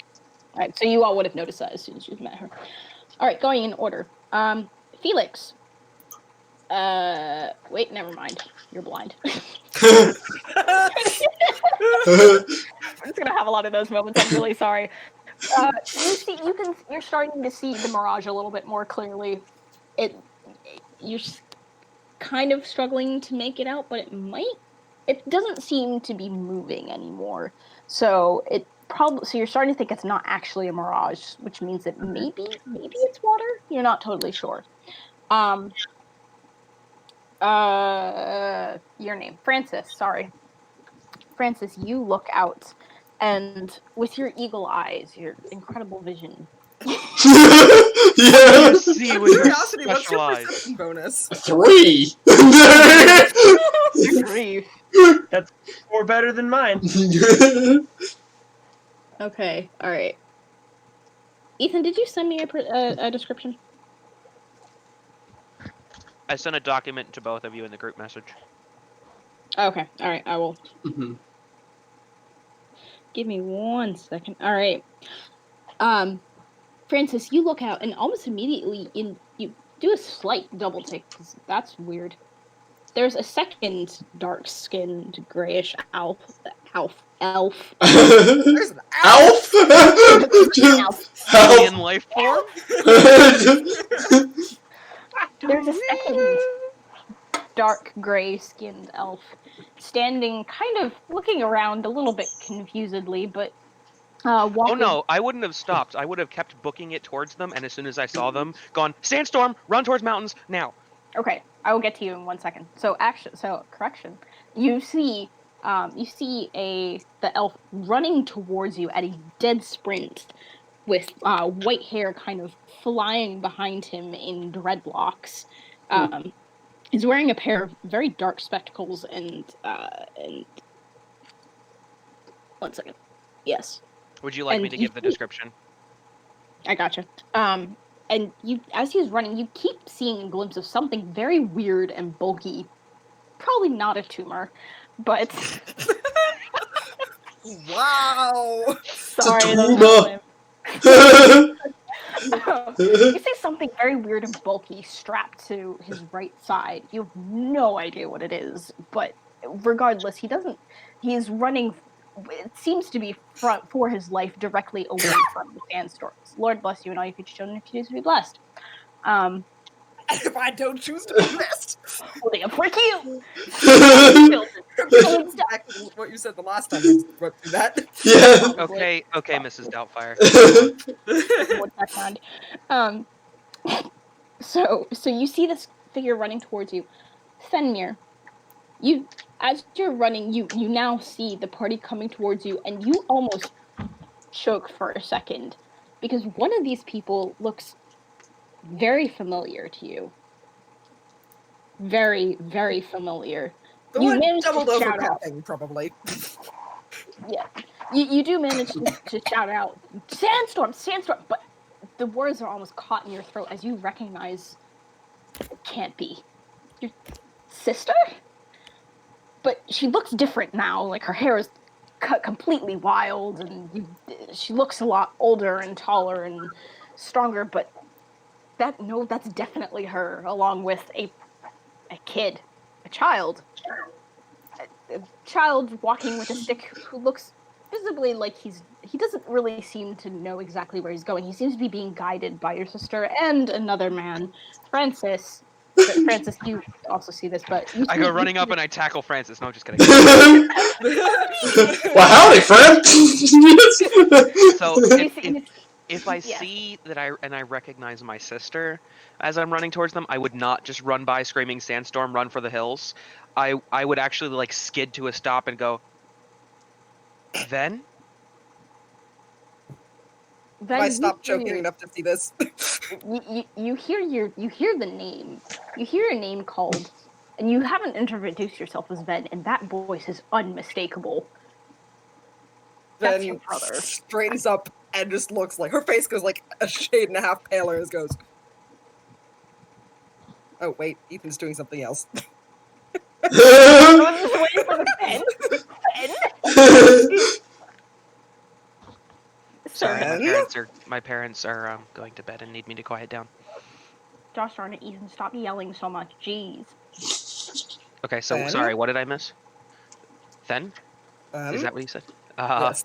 All right, so you all would have noticed that as soon as you've met her. All right, going in order. Felix. Wait, never mind. You're blind. I'm just gonna have a lot of those moments. I'm really sorry. You're starting to see the mirage a little bit more clearly. You're kind of struggling to make it out, but it doesn't seem to be moving anymore. So you're starting to think it's not actually a mirage, which means that maybe it's water. You're not totally sure. Your name, Francis. Sorry, Francis. You look out, and with your eagle eyes, your incredible vision. Yeah. See with your Curiosity, what's special your eyes. perception bonus? 3. Good grief. That's more better than mine. Okay, all right. Ethan, did you send me a description? I sent a document to both of you in the group message. Okay, all right. I will. Mhm. Give me 1 second. All right. Francis, you look out and almost immediately you do a slight double take because that's weird. There's a second dark-skinned grayish elf. There's an Alf? Elf. Alien life form? There's a second dark gray-skinned elf standing, kind of looking around a little bit confusedly, but Oh walking. no, I wouldn't have stopped. I would have kept booking it towards them, and as soon as I saw them, gone, sandstorm, run towards mountains, now. Okay, I will get to you in 1 second. So correction. You see the elf running towards you at a dead sprint, with white hair kind of flying behind him in dreadlocks. He's wearing a pair of very dark spectacles and 1 second. Yes, Would you like And me to you- give the description? I gotcha. And you, as he's running, you keep seeing a glimpse of something very weird and bulky. Probably not a tumor, but Wow. sorry, It's a that's tumor. you see something very weird and bulky strapped to his right side. You have no idea what it is, but regardless, he's running. It seems to be front for his life directly away from the sandstorms. Lord bless you and all your future children if you choose to be blessed. If I don't choose to be blessed. Holding a prick you. Exactly what you said the last time we went through that. Yeah. Okay, Mrs. Doubtfire. So you see this figure running towards you. Fenmir, as you're running, you now see the party coming towards you, and you almost choke for a second because one of these people looks very familiar to you. Very, very familiar. The You one managed to doubled over shout out. coughing, probably. Yeah, you do manage to shout out, sandstorm, sandstorm, but the words are almost caught in your throat as you recognize it can't be your sister. But she looks different now. Like her hair is cut completely wild, and she looks a lot older and taller and stronger. But that's definitely her, along with a kid, a child. A child walking with a stick who looks visibly like he doesn't really seem to know exactly where he's going. He seems to be being guided by your sister and another man, Francis. But Francis, you also see this, but I go running up and I tackle Francis. No, just kidding. Well, howdy, friend. So if I Yeah. see that I recognize my sister as I'm running towards them, I would not just run by screaming sandstorm, run for the hills. I would actually like skid to a stop and go, then? Then I you stopped hear choking enough to see this. you hear the name. You hear a name called, and you haven't introduced yourself as Ben, and that voice is unmistakable. That's Then your brother. straightens up and just looks like her face goes like a shade and a half paler as goes. Oh wait, Ethan's doing something else. I was just waiting for the Ben. Sorry, Ben? my parents are going to bed and need me to quiet down. Gosh darn it, Ethan, stop yelling so much. Jeez. Okay, so Ben? sorry, what did I miss? Then? Is that what you said? Yes.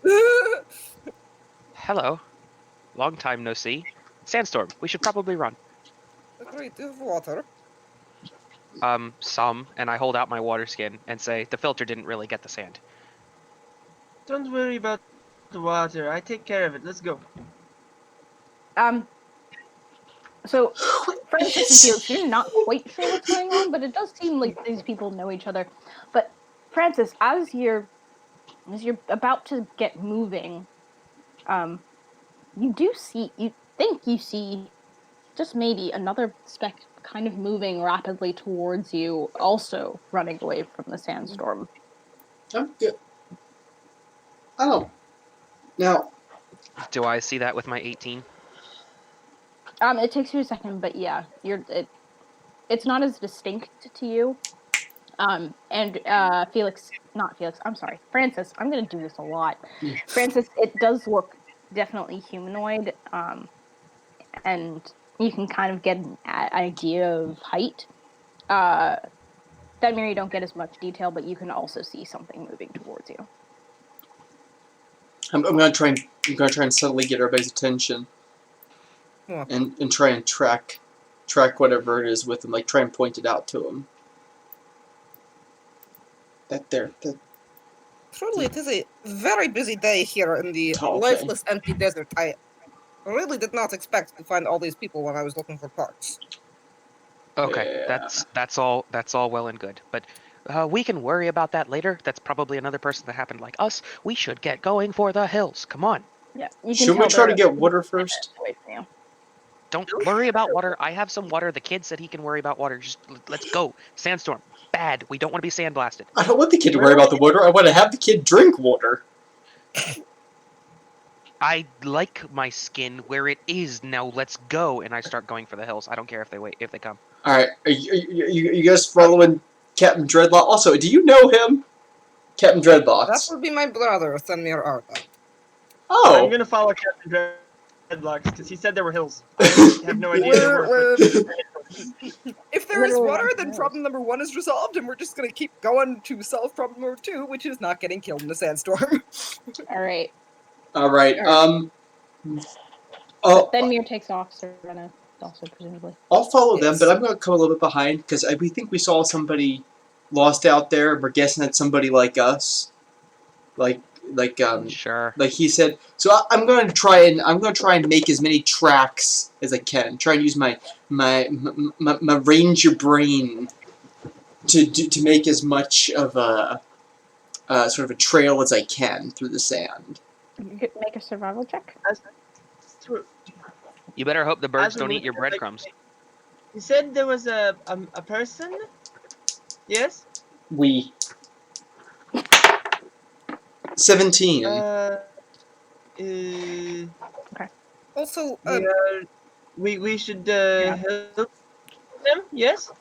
Hello. Long time no see. Sandstorm, we should probably run. Great, do you have water? Some, and I hold out my water skin and say, the filter didn't really get the sand. Don't worry about the water. I take care of it. Let's go. So Francis and Felix, you're not quite sure what's going on, but it does seem like these people know each other. But Francis, as you're about to get moving, you think you see just maybe another speck kind of moving rapidly towards you, also running away from the sandstorm. I'm good. I don't. Now, Do I see that with my 18? It takes you a second, but yeah, it's not as distinct to you. And Francis, I'm gonna do this a lot. Yeah. Francis, it does look definitely humanoid, and you can kind of get an idea of height. Denmere, you don't get as much detail, but you can also see something moving towards you. I'm gonna try and subtly get everybody's attention, Yeah. and try and track whatever it is with them. Like try and point it out to them. That there. That, Truly, it is a very busy day here in the Okay. lifeless, empty desert. I really did not expect to find all these people when I was looking for parts. Okay, Yeah. that's all well and good, but we can worry about that later. That's probably another person that happened like us. We should get going for the hills. Come on. Yeah, you can Should we tell try to they're get water first? away from you. Don't worry about water. I have some water. The kid said he can worry about water. Just let's go. Sandstorm. Bad. We don't want to be sandblasted. I don't want the kid to worry about the water. I want to have the kid drink water. I like my skin where it is. Now let's go. And I start going for the hills. I don't care if they come. All right, are you guys following Captain Dreadlock? Also, do you know him, Captain That Dreadlocks? would be my brother, Thenmir Arda. Oh, I'm gonna follow Captain Dreadlocks because he said there were hills. I have no idea. There were, If there is Literally water, on then hills. problem number 1 is resolved, and we're just gonna keep going to solve problem number 2, which is not getting killed in a sandstorm. All right. all right. Then Mir takes off, Serena also presumably. I'll follow them, Yes. but I'm going to come a little bit behind because we think we saw somebody lost out there. We're guessing it's somebody like us, Sure. like he said. So I'm going to try and make as many tracks as I can. Try and use my ranger brain to make as much of a sort of a trail as I can through the sand. Make a survival check. You better hope the birds As we don't were eat your looking at, breadcrumbs. You said there was a person. Yes. 17. Also, We should help them. Yes.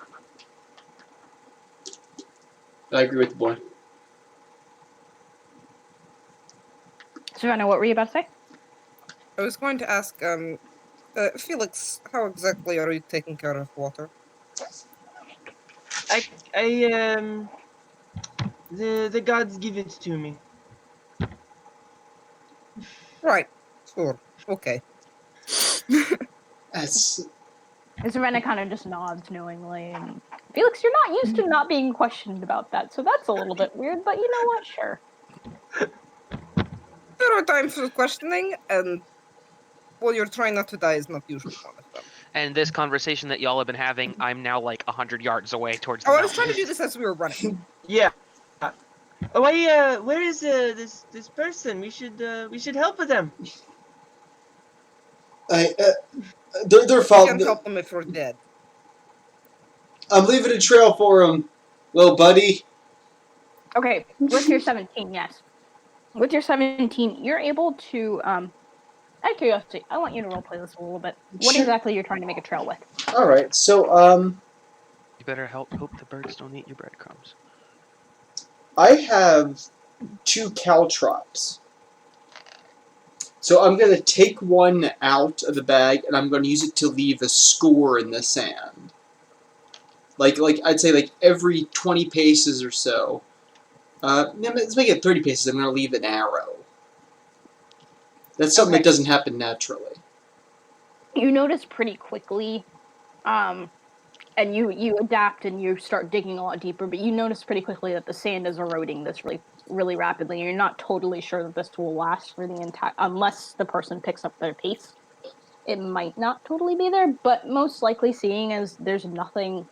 I agree with the boy. Serena, what were you about to say? I was going to ask, Felix, how exactly are you taking care of water? The gods give it to me. Right. Sure. Okay. That's And Serena kind of just nods knowingly. And Felix, you're not used to not being questioned about that, so that's a little bit weird. But you know what? Sure. There are times for questioning, and well, you're trying not to die is not usually one of them. And this conversation that y'all have been having, I'm now like 100 yards away towards the Oh, I was trying to mountains. do this as we were running. Yeah. Oh, where is this person? We should help with them. they're We following. can't help them if we're dead. I'm leaving a trail for them, little buddy. Okay, with your 17, yes. With your 17, you're able to, out of curiosity, I want you to roleplay this a little bit. What Sure. exactly you're trying to make a trail with? All right, so You better hope the birds don't eat your breadcrumbs. I have 2 caltrops. So I'm gonna take one out of the bag, and I'm gonna use it to leave a score in the sand. Like I'd say like every 20 paces or so. Let's make it 30 paces. I'm gonna leave an arrow. That's something that doesn't happen naturally. You notice pretty quickly, and you adapt and you start digging a lot deeper, but you notice pretty quickly that the sand is eroding this really rapidly. You're not totally sure that this will last for the entire, unless the person picks up their pace. It might not totally be there, but most likely, seeing as there's nothing,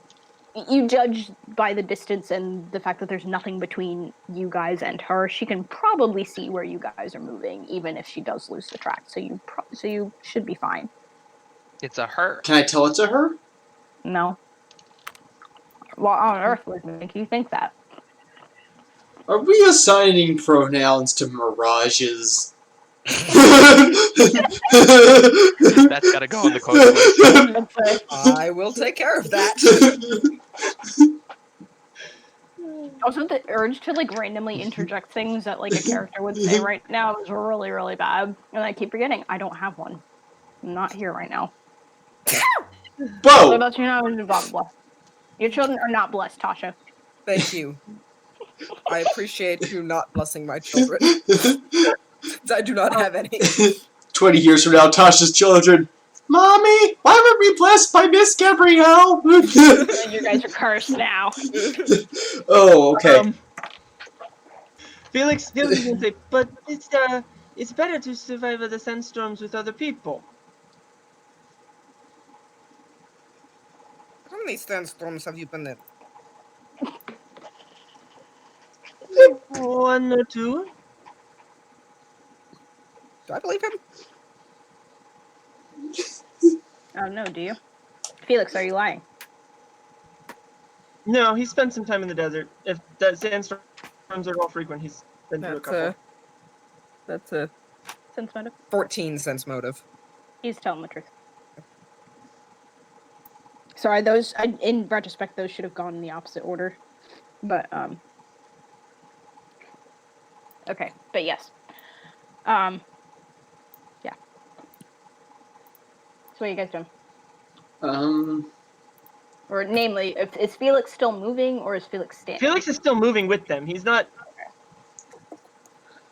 you judge by the distance and the fact that there's nothing between you guys and her, she can probably see where you guys are moving, even if she does lose the track. So you should be fine. It's a her. Can I tell it to her? No. What on earth would make you think that? Are we assigning pronouns to mirages? That's gotta go on the quote list. Let's say. I will take care of that. Also, the urge to like randomly interject things that like a character would say right now is really, really bad, and I keep forgetting I don't have one. I'm not here right now. What Whoa! about you now? Blah, blah, blah. Your children are not blessed, Tasha. Thank you. I appreciate you not blessing my children. I do not have any. 20 years from now, Tasha's children. Mommy, why were we blessed by Miss Gabrielle? You guys are cursed now. Oh, okay. Felix is gonna say, but it's better to survive the sandstorms with other people. How many sandstorms have you been in? 1 or 2. Do I believe him? Oh no, do you? Felix, are you lying? No, he spent some time in the desert. If that sandstorms are all frequent, he's been through a couple. That's a Sense motive? 14 sense motive. He's telling the truth. Sorry, those in retrospect those should have gone in the opposite order. But okay, but yes. Yeah. So what are you guys doing? Or namely, is Felix still moving or is Felix standing? Felix is still moving with them. He's not.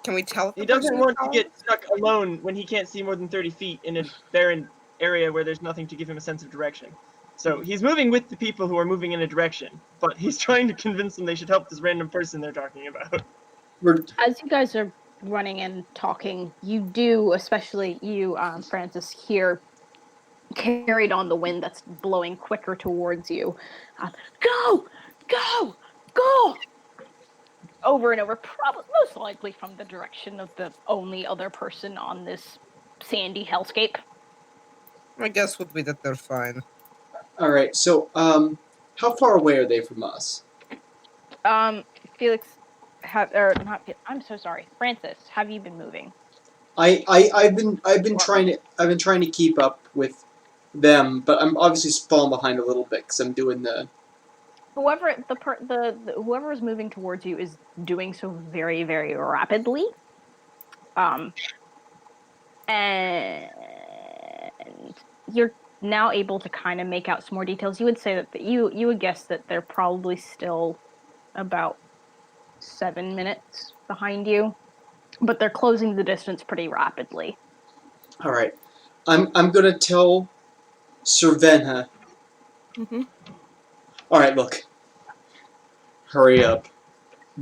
Can we tell? He doesn't want to get stuck alone when he can't see more than 30 feet in a barren area where there's nothing to give him a sense of direction. So he's moving with the people who are moving in a direction, but he's trying to convince them they should help this random person they're talking about. As you guys are running and talking, you do, especially you, Francis, hear carried on the wind that's blowing quicker towards you. Go! Go! Go! Over and over, probably most likely from the direction of the only other person on this sandy hellscape. My guess would be that they're fine. Alright, so, how far away are they from us? Felix, I'm so sorry. Francis, have you been moving? I've been trying to keep up with them, but I'm obviously falling behind a little bit because I'm doing the. Whoever is moving towards you is doing so very, very rapidly. And you're now able to kind of make out some more details. You would say that you would guess that they're probably still about 7 minutes behind you, but they're closing the distance pretty rapidly. All right, I'm gonna tell Cervena. Mm-hmm. All right, look. Hurry up.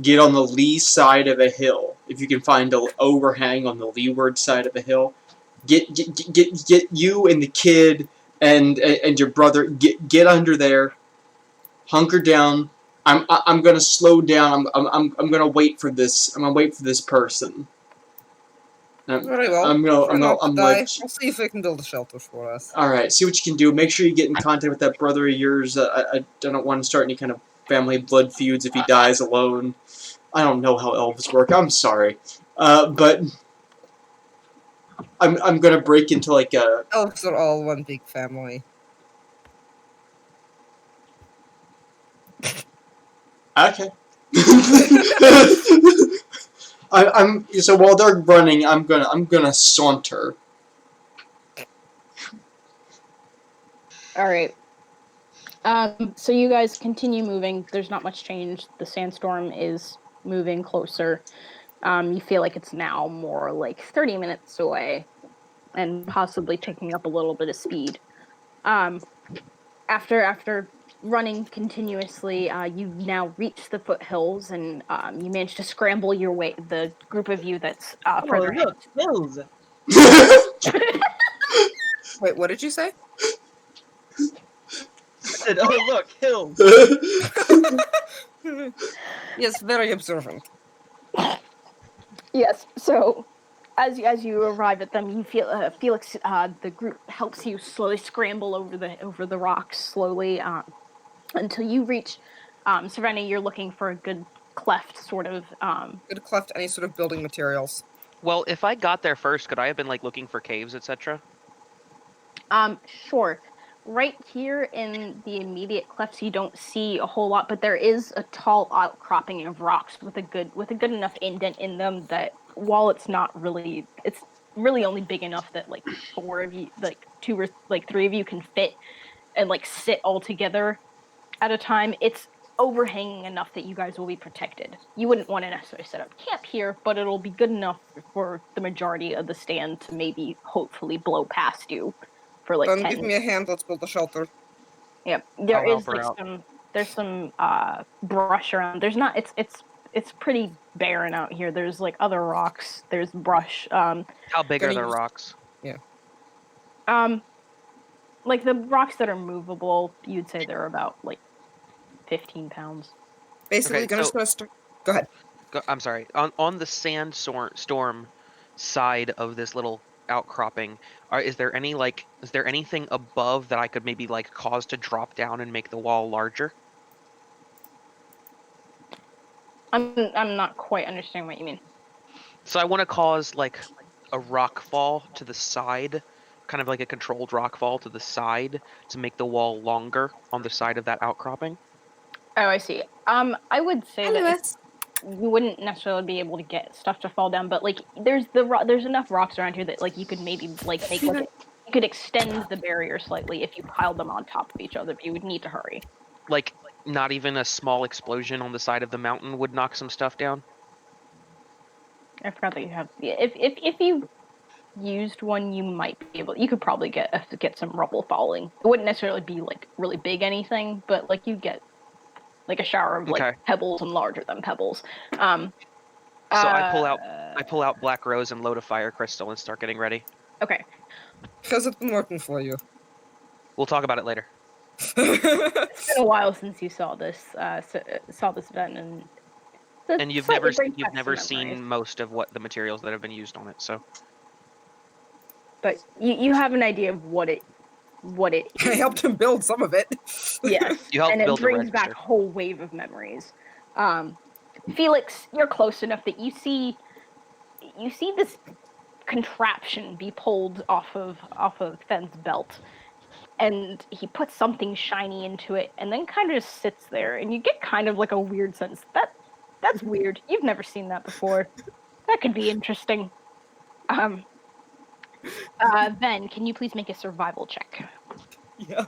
Get on the lee side of a hill. If you can find an overhang on the leeward side of a hill, get you and the kid and your brother get under there. Hunker down. I'm gonna slow down. I'm gonna wait for this. I'm gonna wait for this person. Very well. I'm We'll like. see if we can build a shelter for us. All right, see what you can do. Make sure you get in contact with that brother of yours. I don't want to start any kind of family blood feuds if he dies alone. I don't know how elves work. I'm sorry, but I'm gonna break into like a. Elves are all one big family. Okay. I'm so while they're running, I'm gonna saunter. All right. So you guys continue moving. There's not much change. The sandstorm is moving closer. You feel like it's now more like 30 minutes away and possibly picking up a little bit of speed. After running continuously, you now reach the foothills and you manage to scramble your way, the group of you that's further ahead. Look, hills! Wait, what did you say? I said, oh look, hills! Yes, very observant. Yes, so as you arrive at them, you feel Felix. The group helps you slowly scramble over the rocks slowly. until you reach Savannah. You're looking for a good cleft, sort of. Good cleft, any sort of building materials. Well, if I got there first, could I have been like looking for caves, etc.? Sure. Right here in the immediate clefts, you don't see a whole lot, but there is a tall outcropping of rocks with a good enough indent in them that while it's really only big enough that like four of you, like two or like three of you can fit and like sit all together at a time. It's overhanging enough that you guys will be protected. You wouldn't want to necessarily set up camp here, but it'll be good enough for the majority of the stand to maybe hopefully blow past you for like 10 Give me a hand, let's build a shelter. Yeah, I'll there help is her like out. there's some brush around. There's not it's pretty barren out here. There's like other rocks, there's brush. How big are Gonna the use- rocks? Um like the rocks that are movable, you'd say they're about like 15 pounds. Basically, Okay, so Go ahead. I'm sorry. On the storm side of this little outcropping, is there anything above that I could maybe like cause to drop down and make the wall larger? I'm not quite understanding what you mean. So I want to cause like a rock fall to the side, kind of like a controlled rock fall to the side to make the wall longer on the side of that outcropping. Oh, I see. I would say that Anyways, you wouldn't necessarily be able to get stuff to fall down, but like there's enough rocks around here that like you could maybe like make like you could extend the barrier slightly if you piled them on top of each other, but you would need to hurry. Like not even a small explosion on the side of the mountain would knock some stuff down. I forgot that you have. If you used one, you might be able. You could probably get some rubble falling. It wouldn't necessarily be like really big anything, but like you get like a shower of like Okay. pebbles and larger than pebbles. So I pull out Black Rose and load a fire crystal and start getting ready. Okay. because it's been working for you. We'll talk about it later. It's been a while since you saw this event, and And you've slightly never brings you've back never some seen memories. most of what the materials that have been used on it. So But you have an idea of what it I is. helped him build some of it. Yes, You helped and it build the brings back a register. whole wave of memories. Felix, you're close enough that you see this contraption be pulled off of Fenn's belt, and he puts something shiny into it, and then kind of just sits there, and you get kind of like a weird sense that's weird. You've never seen that before. That could be interesting. Ben, can you please make a survival check? Yeah.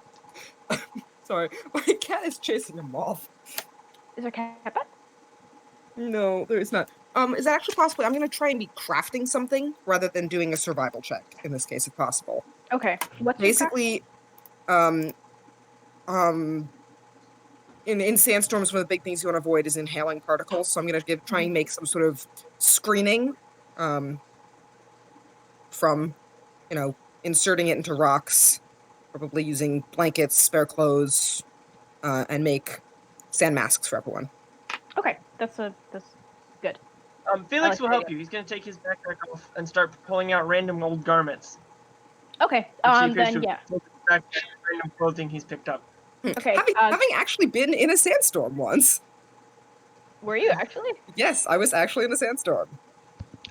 Sorry, my cat is chasing a moth. Is there cat back? No, there is not. Is it actually possible? I'm gonna try and be crafting something rather than doing a survival check in this case, if possible. Okay. What's your craft? Basically, in sandstorms, one of the big things you want to avoid is inhaling particles. So I'm gonna try and make some sort of screening, from, inserting it into rocks, probably using blankets, spare clothes, and make sand masks for everyone. Okay, that's good. Felix like will that help idea. you. He's going to take his backpack off and start pulling out random old garments. Okay. He appears Then to yeah. have back random clothing he's picked up. Okay. Having actually been in a sandstorm once. Were you actually? Yes, I was actually in a sandstorm.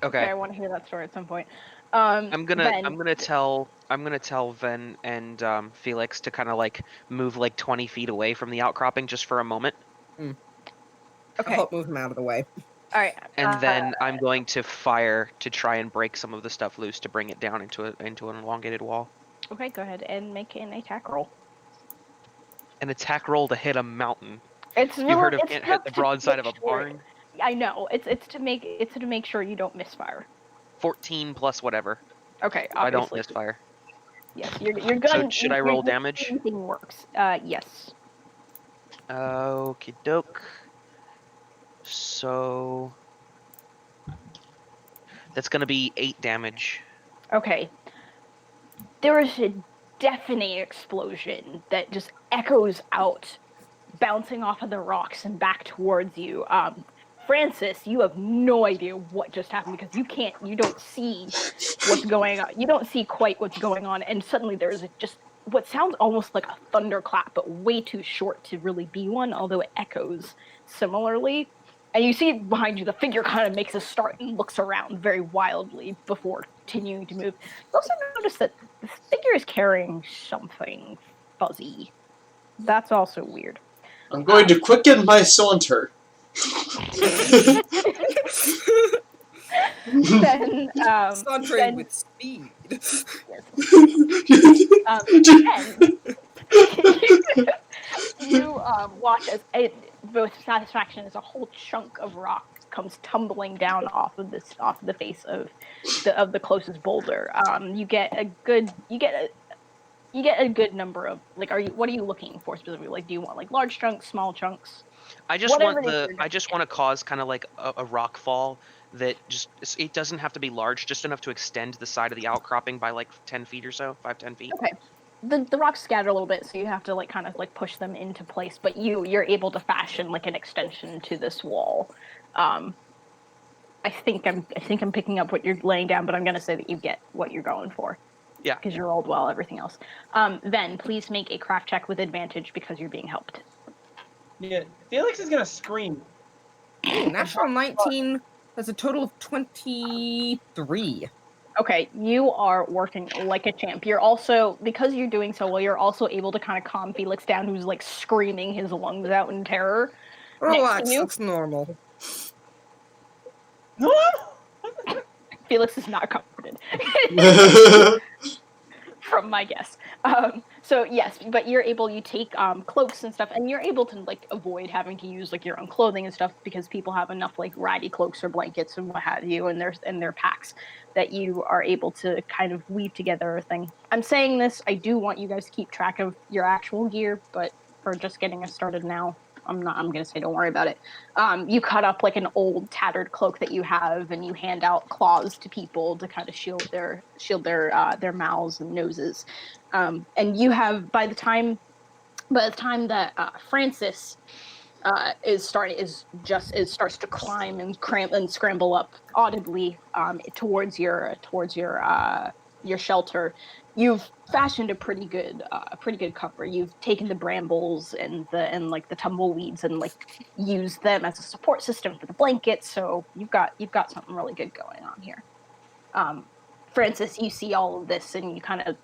Okay. I want to hear that story at some point. I'm gonna Ben, tell Ven and Felix to kind of like move like 20 feet away from the outcropping just for a moment, I'll Okay. help move him out of the way. All right. and then I'm going to fire to try and break some of the stuff loose to bring it down into an elongated wall. Okay, go ahead and make an attack roll. An attack roll to hit a mountain. It's You heard of it's can't just hit the to broadside of make a sure- barn? I know. It's to make sure you don't misfire. 14 plus whatever. Okay, I don't obviously. misfire. Yes, your gun. should I roll damage? Everything works. Yes. Okie doke. So that's gonna be 8 damage. Okay. There is a deafening explosion that just echoes out, bouncing off of the rocks and back towards you. Francis, you have no idea what just happened because you don't see what's going on. You don't see quite what's going on, and suddenly there's just what sounds almost like a thunderclap, but way too short to really be one, although it echoes similarly. And you see behind you, the figure kind of makes a start and looks around very wildly before continuing to move. You also notice that the figure is carrying something fuzzy. That's also weird. I'm going to quicken my saunter. Then, Sauntering with speed. then you watch as with satisfaction as a whole chunk of rock comes tumbling down off of the face of the closest boulder. You get a good number of what are you looking for specifically? Like, do you want like large chunks, small chunks? I just Whatever want it is the you're I just want to cause kind of like a rock fall that just it doesn't have to be large, just enough to extend the side of the outcropping by like 10 feet or so, 5-10 feet. Okay. The rocks scatter a little bit, so you have to like kind of like push them into place, but you're able to fashion like an extension to this wall. I think I'm picking up what you're laying down, but I'm gonna say that you get what you're going for. Yeah. Because you rolled well, everything else. Then please make a craft check with advantage because you're being helped. Yeah, Felix is gonna scream. Ooh, natural 19. That's a total of 23. Okay, you are working like a champ. You're also, because you're doing so well, you're also able to kind of calm Felix down, who's like screaming his lungs out in terror. Relax, that's normal. No! Felix is not comforted. From my guess. So yes, but you take cloaks and stuff, and you're able to like avoid having to use like your own clothing and stuff because people have enough like ratty cloaks or blankets and what have you in their packs that you are able to kind of weave together a thing. I'm saying this, I do want you guys to keep track of your actual gear, but for just getting us started now, I'm gonna say don't worry about it. You cut up like an old tattered cloak that you have, and you hand out claws to people to kind of shield their mouths and noses. And you have by the time that Francis starts to climb and cramp and scramble up audibly towards your shelter. You've fashioned a pretty good cover. You've taken the brambles and the tumbleweeds and like used them as a support system for the blankets. So you've got something really good going on here. Francis, you see all of this and you kind of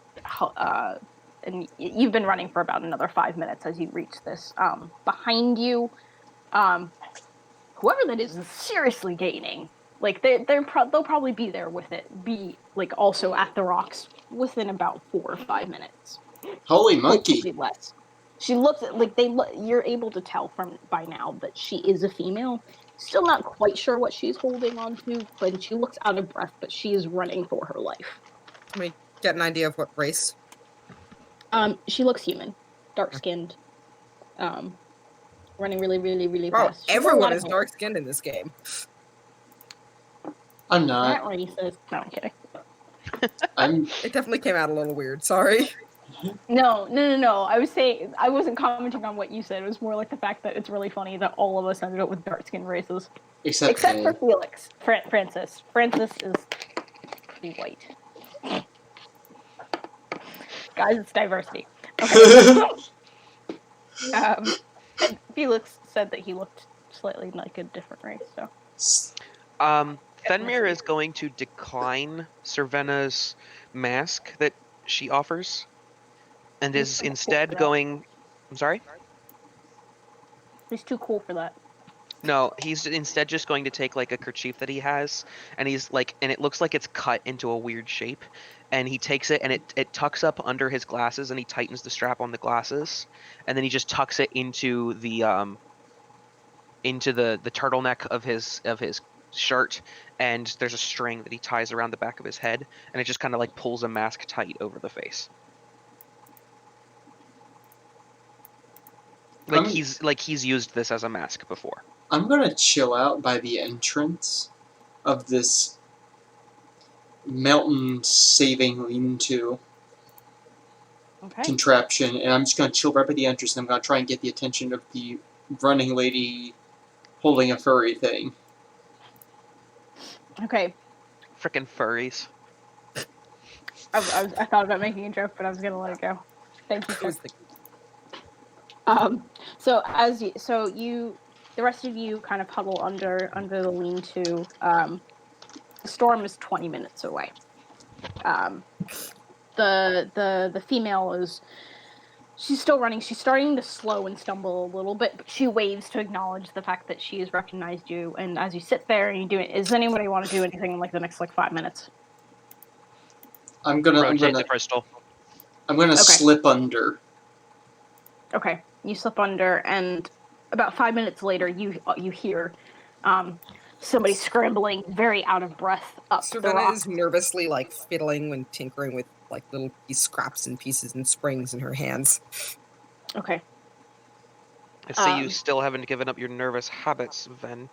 and you've been running for about another 5 minutes as you reach this. Behind you, whoever that is seriously gaining. Like they'll probably be there with it. Be like also at the rocks within about 4 or 5 minutes. Holy monkey! Hopefully less. She looks at you're able to tell from by now that she is a female. Still not quite sure what she's holding on to, but she looks out of breath, but she is running for her life. Let me get an idea of what race. She looks human, dark skinned, running really, really, really Oh, fast. everyone is dark skinned in this game. I'm not. That racist. No, I'm kidding. It definitely came out a little weird. Sorry. No. I was saying I wasn't commenting on what you said. It was more like the fact that it's really funny that all of us ended up with dark skinned races, except for Felix. Francis. Francis is pretty white. Guys, it's diversity. Okay. And Felix said that he looked slightly like a different race. So. Fenrir is going to decline Cervena's mask that she offers, and is instead going. I'm sorry. He's too cool for that. No, he's instead just going to take like a kerchief that he has, and he's like, and it looks like it's cut into a weird shape, and he takes it and it tucks up under his glasses, and he tightens the strap on the glasses, and then he just tucks it into the turtleneck of his shirt, and there's a string that he ties around the back of his head, and it just kind of like pulls a mask tight over the face. Like he's used this as a mask before. I'm gonna chill out by the entrance of this mountain saving lean-to contraption, and I'm just gonna chill right by the entrance, and I'm gonna try and get the attention of the running lady holding a furry thing. Okay. Frickin' furries. I thought about making a joke, but I was gonna let it go. Thank you, I sir. was thinking. The rest of you kind of huddle under the lean-to. The storm is 20 minutes away. The female she's still running. She's starting to slow and stumble a little bit, but she waves to acknowledge the fact that she has recognized you. And as you sit there and you do it, does anybody want to do anything in like the next 5 minutes? Rotate the crystal. I'm gonna slip under. Okay, you slip under, and about 5 minutes later, you hear somebody scrambling, very out of breath, up the Savannah rock. is nervously like fiddling when tinkering with like little scraps and pieces and springs in her hands. Okay. I see you still haven't given up your nervous habits, Ven.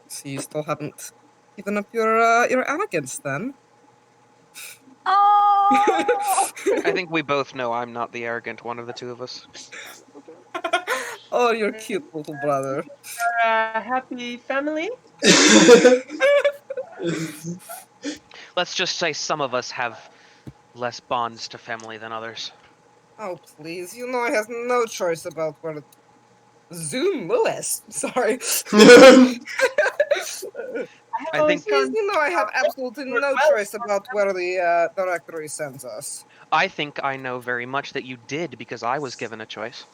So you still haven't given up your arrogance, then? Oh! I think we both know I'm not the arrogant one of the two of us. Oh, you're cute, little brother. Happy family? Let's just say some of us have less bonds to family than others. Oh, please. You know I have no choice about where to... Zoom Lewis. Sorry. I think Please, you know I have absolutely no choice about where the directory sends us. I think I know very much that you did because I was given a choice.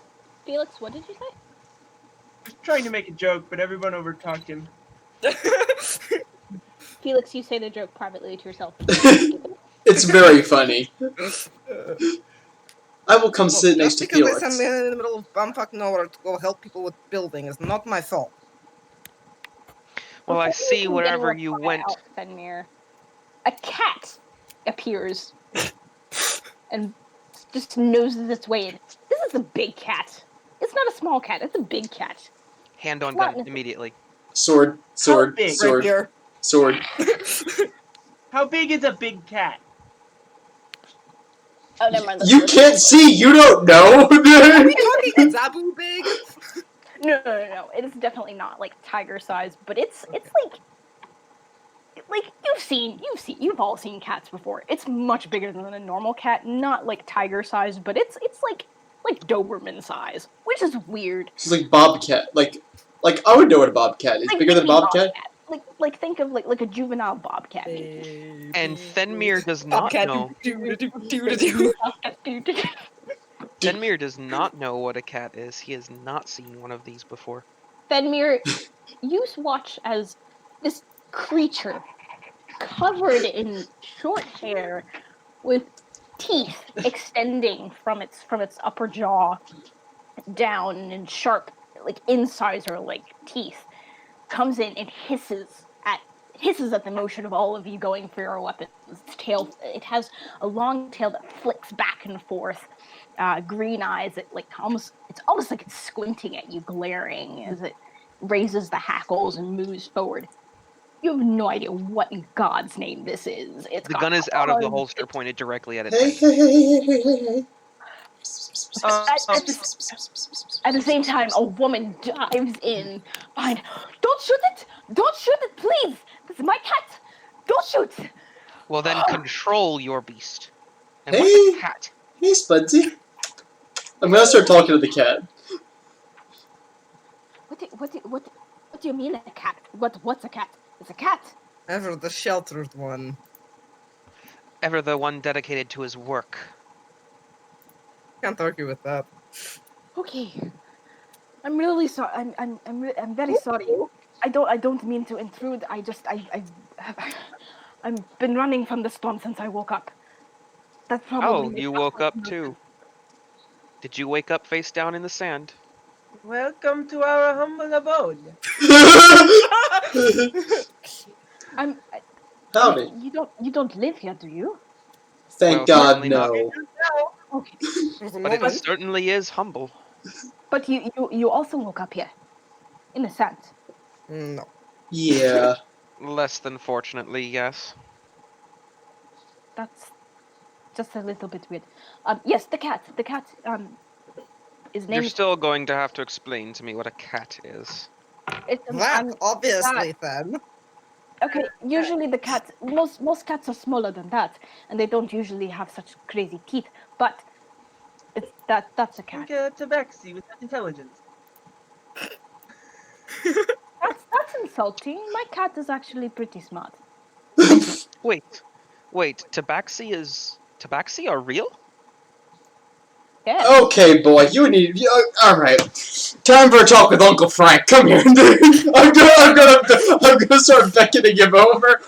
Felix, what did you say? I was trying to make a joke, but everyone overtalked him. Felix, you say the joke privately to yourself. It's very funny. I will come sit next to because Felix. they send me in the middle of bumfuck nowhere to go help people with building is not my fault. Well, I Before see can wherever get a you reply went. out, Fenrir, a cat appears and just noses its way in. This is a big cat. It's not a small cat. It's a big cat. Hand on Not gun immediately. Sword, sword, big? sword, Rapier. sword. How big is a big cat? Oh, never mind. You can't see. You don't know. Are we talking Zabu big? No. It is definitely not like tiger size, but it's like you've all seen cats before. It's much bigger than a normal cat, not like tiger size, but it's like Doberman size, which is weird. It's like Bobcat. Like I would know what a Bobcat is. Like Bigger than a mini Bobcat? Like think of like a juvenile bobcat. And Fenrir does not Bobcat know. Fenrir does not know what a cat is. He has not seen one of these before. Fenrir, you watch as this creature covered in short hair with teeth extending from its upper jaw down and sharp like incisor like teeth comes in and hisses at the motion of all of you going for your weapons. Its tail, it has a long tail that flicks back and forth. Green eyes, it's almost like it's squinting at you, glaring as it raises the hackles and moves forward. You have no idea what in God's name this is. The gun is out of the holster, pointed directly at its Hey, head. hey. At the same time, a woman dives in behind. Don't shoot it! Don't shoot it, please! This is my cat! Don't shoot! Well, then control your beast. And Hey. what's a cat? Hey, Spudsy. I'm gonna start talking to the cat. What do you mean a cat? What's a cat? It's a cat. Ever the sheltered one. Ever the one dedicated to his work. Can't argue with that. Okay. I'm really sorry. I'm very sorry. I don't mean to intrude. I've been running from the storm since I woke up. That's probably. Oh, you woke up too. Did you wake up face down in the sand? Welcome to our humble abode. Howdy. You don't live here, do you? Thank Well, God, certainly not. no. Okay. But it certainly is humble. But you also woke up here, in the sand. No. Yeah. Less than fortunately, yes. That's just a little bit weird. Yes, the cat. The cat. Is named. You're still going to have to explain to me what a cat is. It's That, obviously, then. Okay, usually the cats, most cats are smaller than that, and they don't usually have such crazy teeth. But That's a Think cat. Tabaxi with intelligence. That's insulting. My cat is actually pretty smart. Wait, Tabaxi are real? Yes. Okay, boy, you need. Alright. Time for a talk with Uncle Frank. Come here. I'm gonna start beckoning him over.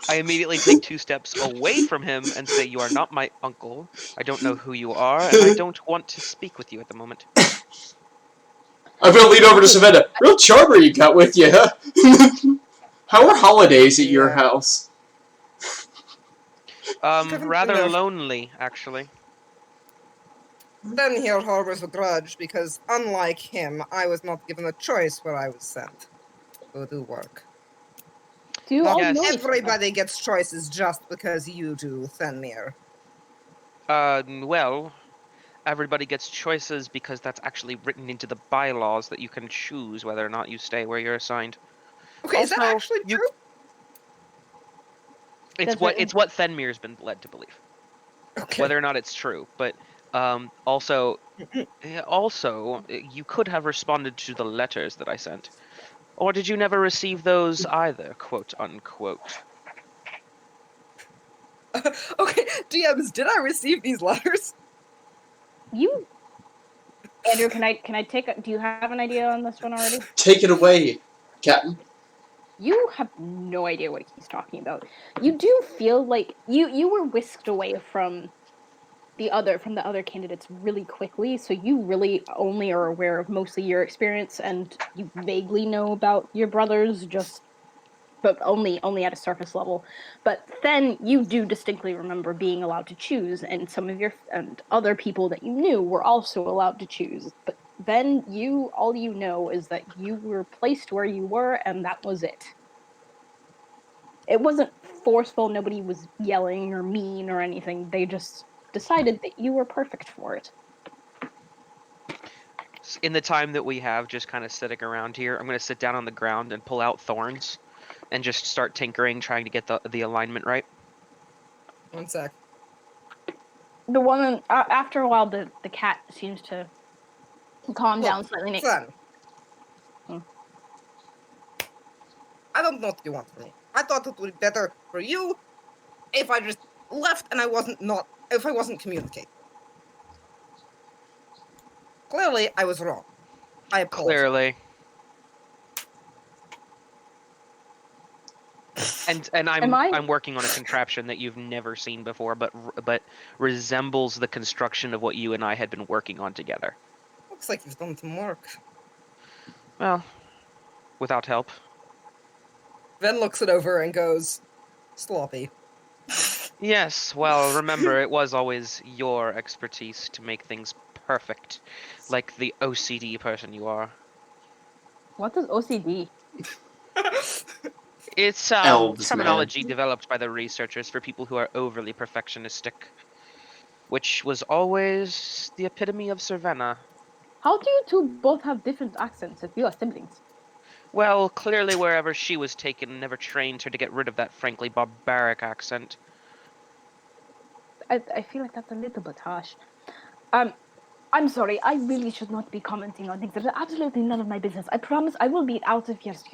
I immediately take 2 steps away from him and say, "You are not my uncle. I don't know who you are, and I don't want to speak with you at the moment." I'm gonna lean over to Okay. Savannah. Real charmer you got with you, huh? How are holidays at your Yeah. house? Rather Enough. lonely, actually. Then here harbors a grudge because, unlike him, I was not given a choice where I was sent to do work. Do you Not all Yes. know each other? everybody gets choices just because you do, Fenmir. Well, everybody gets choices because that's actually written into the bylaws that you can choose whether or not you stay where you're assigned. Okay, is that Also, actually you true? it's That's right. what Fenmir's been led to believe. Okay. Whether or not it's true, but also you could have responded to the letters that I sent. Or did you never receive those either, quote unquote? Okay, DMs, did I receive these letters? You, Andrew, can I take do you have an idea on this one already? Take it away, Captain. You have no idea what he's talking about. You do feel like you were whisked away from the other candidates really quickly, so you really only are aware of mostly your experience, and you vaguely know about your brothers, just but only at a surface level. But then you do distinctly remember being allowed to choose, and some of your and other people that you knew were also allowed to choose. But then all you know is that you were placed where you were, and that was it. It wasn't forceful. Nobody was yelling or mean or anything. They just decided that you were perfect for it. In the time that we have just kind of sitting around here, I'm going to sit down on the ground and pull out thorns and just start tinkering, trying to get the alignment right. One sec. The woman, after a while, the cat seems to calm Look, down slightly. Fen, Hmm. I don't know what you want from me. I thought it would be better for you if I just left and I wasn't communicating. Clearly, I was wrong. I apologize. Clearly. And Am I? I'm working on a contraption that you've never seen before, but resembles the construction of what you and I had been working on together. Looks like you've done some work. Well, without help. Ven looks it over and goes, sloppy. Yes, well, remember, it was always your expertise to make things perfect, like the OCD person you are. What is OCD? It's Elves, man. terminology developed by the researchers for people who are overly perfectionistic, which was always the epitome of Cervena. How do you two both have different accents if you are siblings? Well, clearly wherever she was taken never trained her to get rid of that frankly barbaric accent. I feel like that's a little bit harsh. Um, I'm sorry. I really should not be commenting on things that are absolutely none of my business. I promise I will be out of here as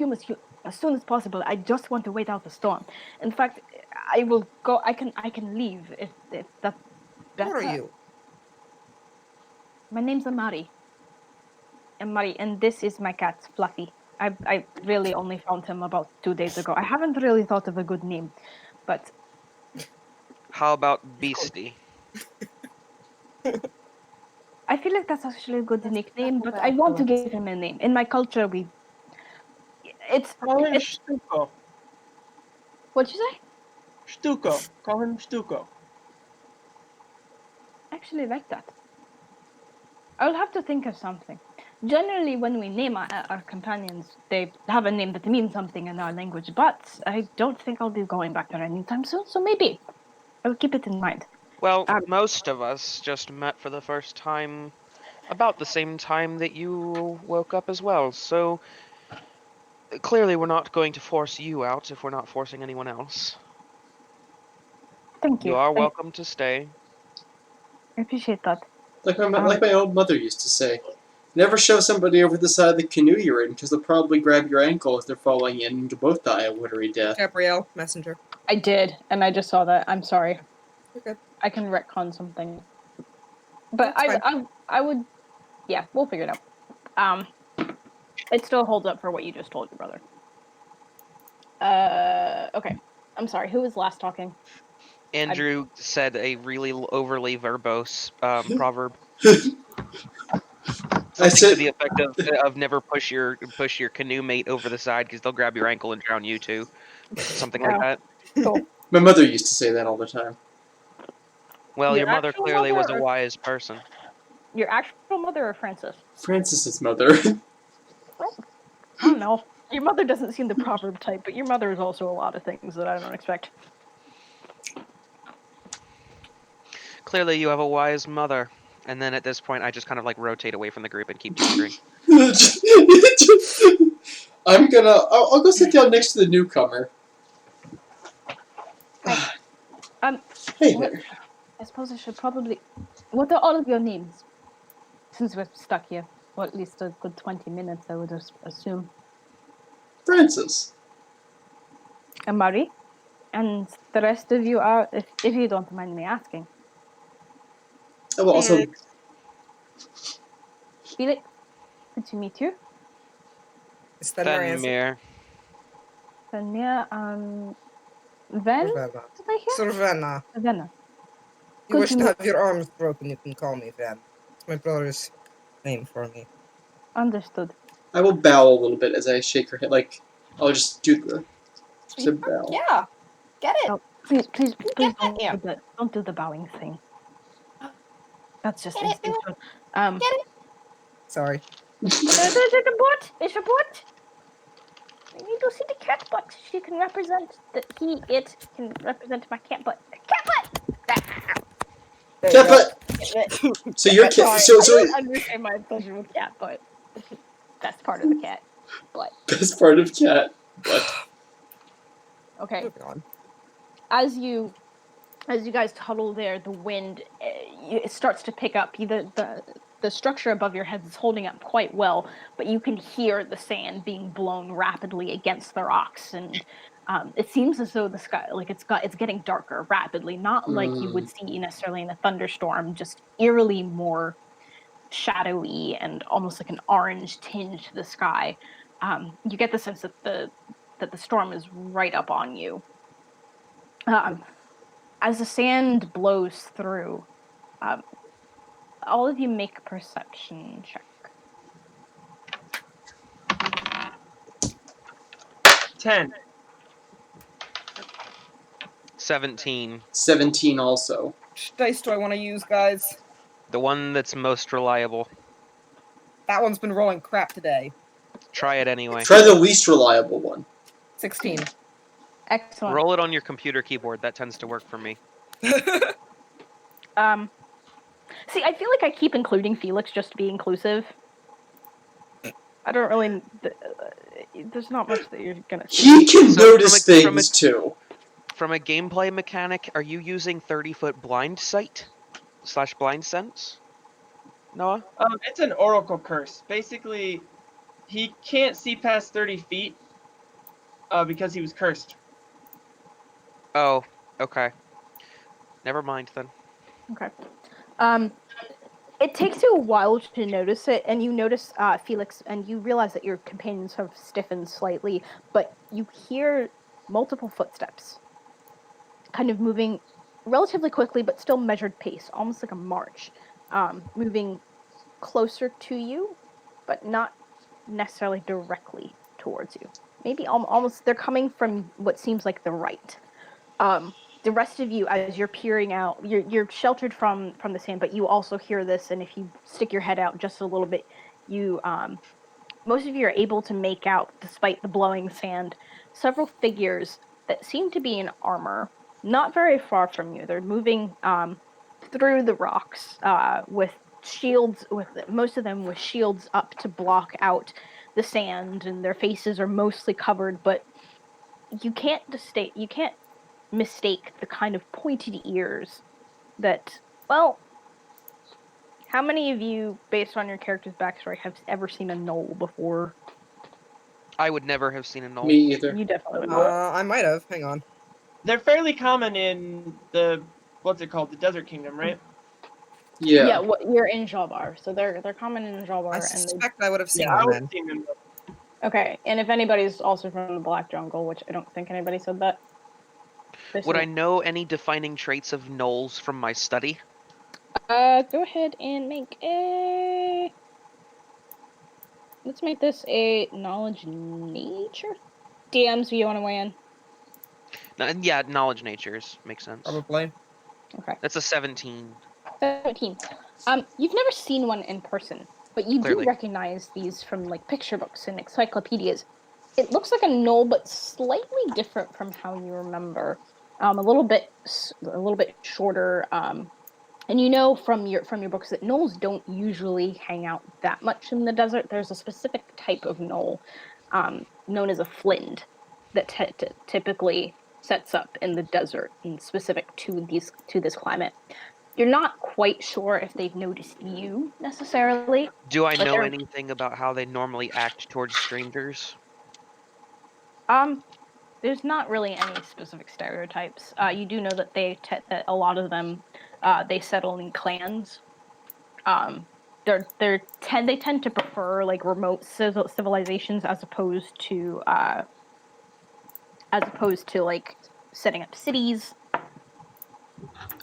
soon as possible. I just want to wait out the storm. In fact, I will go. I can leave if that's Who are better. you? My name's Amari. Amari, and this is my cat, Fluffy. I really only found him about 2 days ago. I haven't really thought of a good name, but How about Beastie? I feel like that's actually a good nickname. But I want to give him a name. In my culture, it's Call him it's Stuco. what you say. Stuco. Call him Stuco. I actually like that. I'll have to think of something. Generally, when we name our companions, they have a name that means something in our language, but I don't think I'll be going back there anytime soon, so maybe I'll keep it in mind. Well, Um, most of us just met for the first time about the same time that you woke up as well, so clearly we're not going to force you out if we're not forcing anyone else. Thank You you. are I welcome to stay. appreciate that. Like my old mother used to say. Never shove somebody over the side of the canoe you're in, because they'll probably grab your ankle as they're falling in, and you'll both die a watery death. Gabrielle, messenger. I did, and I just saw that. I'm sorry. Okay. I can retcon something. But That's I would, yeah, we'll figure it out. It still holds up for what you just told your brother. Okay. I'm sorry. Who was last talking? Andrew said a really overly verbose proverb. Something said- to the effect of never push your canoe mate over the side because they'll grab your ankle and drown you too. Something like that. Cool. My mother used to say that all the time. Well, your mother actual clearly was a mother or- wise person. Your actual mother or Francis? Francis's mother. I don't know. Your mother doesn't seem the proverb type, but your mother is also a lot of things that I don't expect. Clearly, you have a wise mother. And then at this point, I just kind of like rotate away from the group and keep talking. I'll go sit down next to the newcomer. Hi. Hey What- there. I suppose I should probably. What are all of your names? Since we're stuck here, or at least a good 20 minutes, I would assume. Francis. Amari, and the rest of you are, if you don't mind me asking. I will also. Felix, good to meet you. Is that our answer? Fenmir. Tanya, Ven? Ravenna. Did I hear? Sorvena. Ravenna. You Good wish to to meet- have your arms broken, you can call me Van. It's my brother's name for me. Understood. I will bow a little bit as I shake her head. Like, I'll just do the bow. Yeah. Get it. Oh, please Get don't do the bowing thing. That's just Get it, Bill? instinctual. Get it? Sorry. The butt. It's a butt. I need to see the cat butt. She can represent it can represent my cat butt. Cat butt. There Yeah, you go. but so your cat. Sorry, So I don't understand my obsession with cat butt. That's part of the cat butt. best part of cat. But Okay. Moving on. As you guys huddle there, the wind it starts to pick up. The structure above your heads is holding up quite well, but you can hear the sand being blown rapidly against the rocks, and it seems as though the sky, like it's getting darker rapidly. Not like you would see necessarily in a thunderstorm, just eerily more shadowy and almost like an orange tinge to the sky. You get the sense that the storm is right up on you. As the sand blows through, all of you make a perception check. 10. 17. 17 also. Which dice do I want to use, guys? The one that's most reliable. That one's been rolling crap today. Try it anyway. Try the least reliable one. 16. Excellent. Roll it on your computer keyboard. That tends to work for me. See, I feel like I keep including Felix just to be inclusive. I don't really. There's not much that you're gonna see. He can So notice things too. From a gameplay mechanic, are you using 30-foot blind sight / blind sense? Noah? It's an oracle curse. Basically, he can't see past 30 feet because he was cursed. Oh, okay. Never mind then. Okay. It takes you a while to notice it, and you notice Felix, and you realize that your companions have stiffened slightly, but you hear multiple footsteps, kind of moving relatively quickly, but still measured pace, almost like a march, moving closer to you, but not necessarily directly towards you. Maybe almost they're coming from what seems like the right. The rest of you, as you're peering out, you're sheltered from the sand, but you also hear this, and if you stick your head out just a little bit, you most of you are able to make out, despite the blowing sand, several figures that seem to be in armor, not very far from you. They're moving through the rocks with shields, with most of them with shields up to block out the sand, and their faces are mostly covered, but you can't mistake the kind of pointed ears that, well, How many of you, based on your character's backstory, have ever seen a gnoll before? I would never have seen a Me gnoll. either. You definitely would not. I might have. Hang on. They're fairly common in the what's it called, the Desert Kingdom, right? Yeah. You're in Jalbar, so they're common in I Jalbar, and suspect I would have seen Yeah, I them would then. have seen them. okay. And if anybody's also from the Black Jungle, which I don't think anybody said that. Would I know any defining traits of gnolls from my study? Go ahead and make a. Let's make this a knowledge nature. DMs, you want to weigh in? Yeah, knowledge natures makes sense. Probably. Okay. That's a 17. 17. You've never seen one in person, but you Clearly. do recognize these from like picture books and encyclopedias. It looks like a gnoll, but slightly different from how you remember. A little bit shorter. And you know from your books that gnolls don't usually hang out that much in the desert. There's a specific type of gnoll, known as a flind, that typically sets up in the desert and specific to this climate. You're not quite sure if they've noticed you necessarily. Do I But know they're- anything about how they normally act towards strangers? There's not really any specific stereotypes. You do know that that a lot of them they settle in clans. They tend to prefer like remote civilizations as opposed to like setting up cities.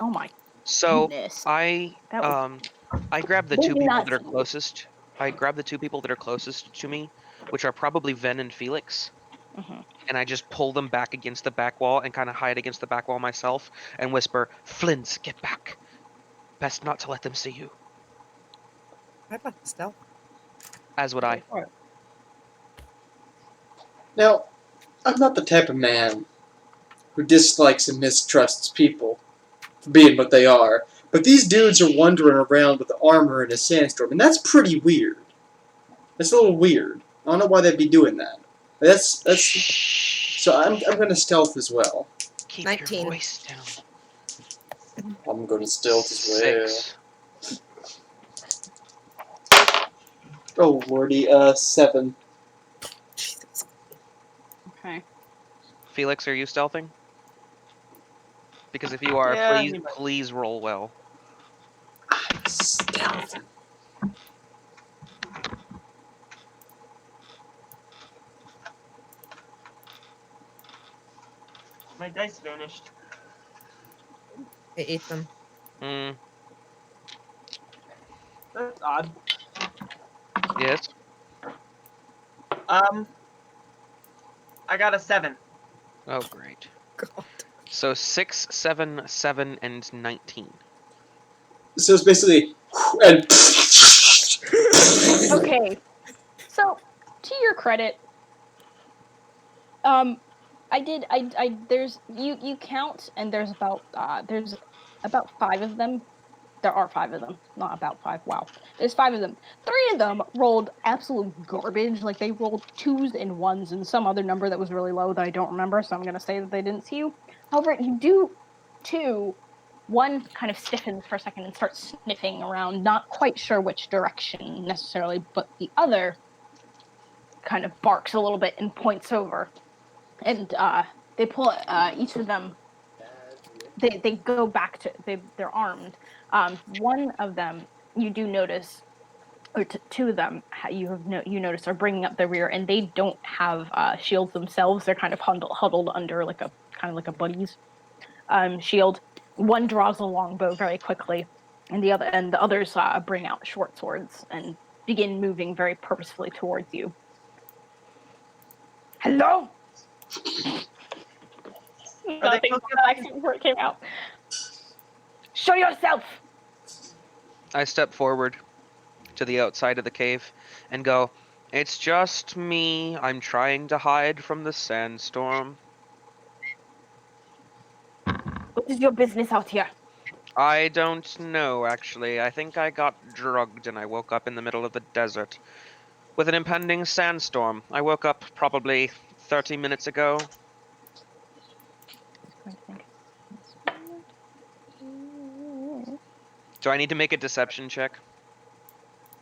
Oh my So goodness. I That was I grabbed the They two do people not that are see you. closest. I grabbed the two people that are closest to me, which are probably Ven and Felix, Mhm. and I just pull them back against the back wall and kind of hide against the back wall myself and whisper, "Flints, get back. Best not to let them see you." I'd like to stealth. As would I. Go for it. Now, I'm not the type of man who dislikes and mistrusts people for being what they are, but these dudes are wandering around with armor in a sandstorm, and that's pretty weird. That's a little weird. I don't know why they'd be doing that. That's Shh. so I'm gonna stealth as well. Keep 19. your voice down. I'm gonna stealth as well. 6. Oh lordy, 7. Jesus. Okay. Felix, are you stealthing? Because if you are, Yeah, please he might. please roll well. Stealth. My dice vanished. I ate them. Hmm. That's odd. Yes. I got a 7. Oh, great. God. So 6, 7, 7, and 19. So it's basically and Okay. So, to your credit, there's you count and there's about 5 of them. There are 5 of them, not about 5. Wow. There's 5 of them. 3 of them rolled absolute garbage. Like they rolled 2s and 1s and some other number that was really low that I don't remember, so I'm going to say that they didn't see you. However, you do 2. One kind of stiffens for a second and starts sniffing around, not quite sure which direction necessarily, but the other kind of barks a little bit and points over. And they pull each of them. They go back to they're armed. One of them you do notice, or 2 of them you notice are bringing up the rear, and they don't have shields themselves. They're kind of huddled under like a kind of like a buddy's shield. One draws a longbow very quickly, and the others bring out short swords and begin moving very purposefully towards you. Hello. Nothing close actually before it came out. Show yourself. I step forward to the outside of the cave and go, "It's just me. I'm trying to hide from the sandstorm." What is your business out here? I don't know, actually. I think I got drugged and I woke up in the middle of the desert with an impending sandstorm. I woke up probably 30 minutes ago. Do I need to make a deception check?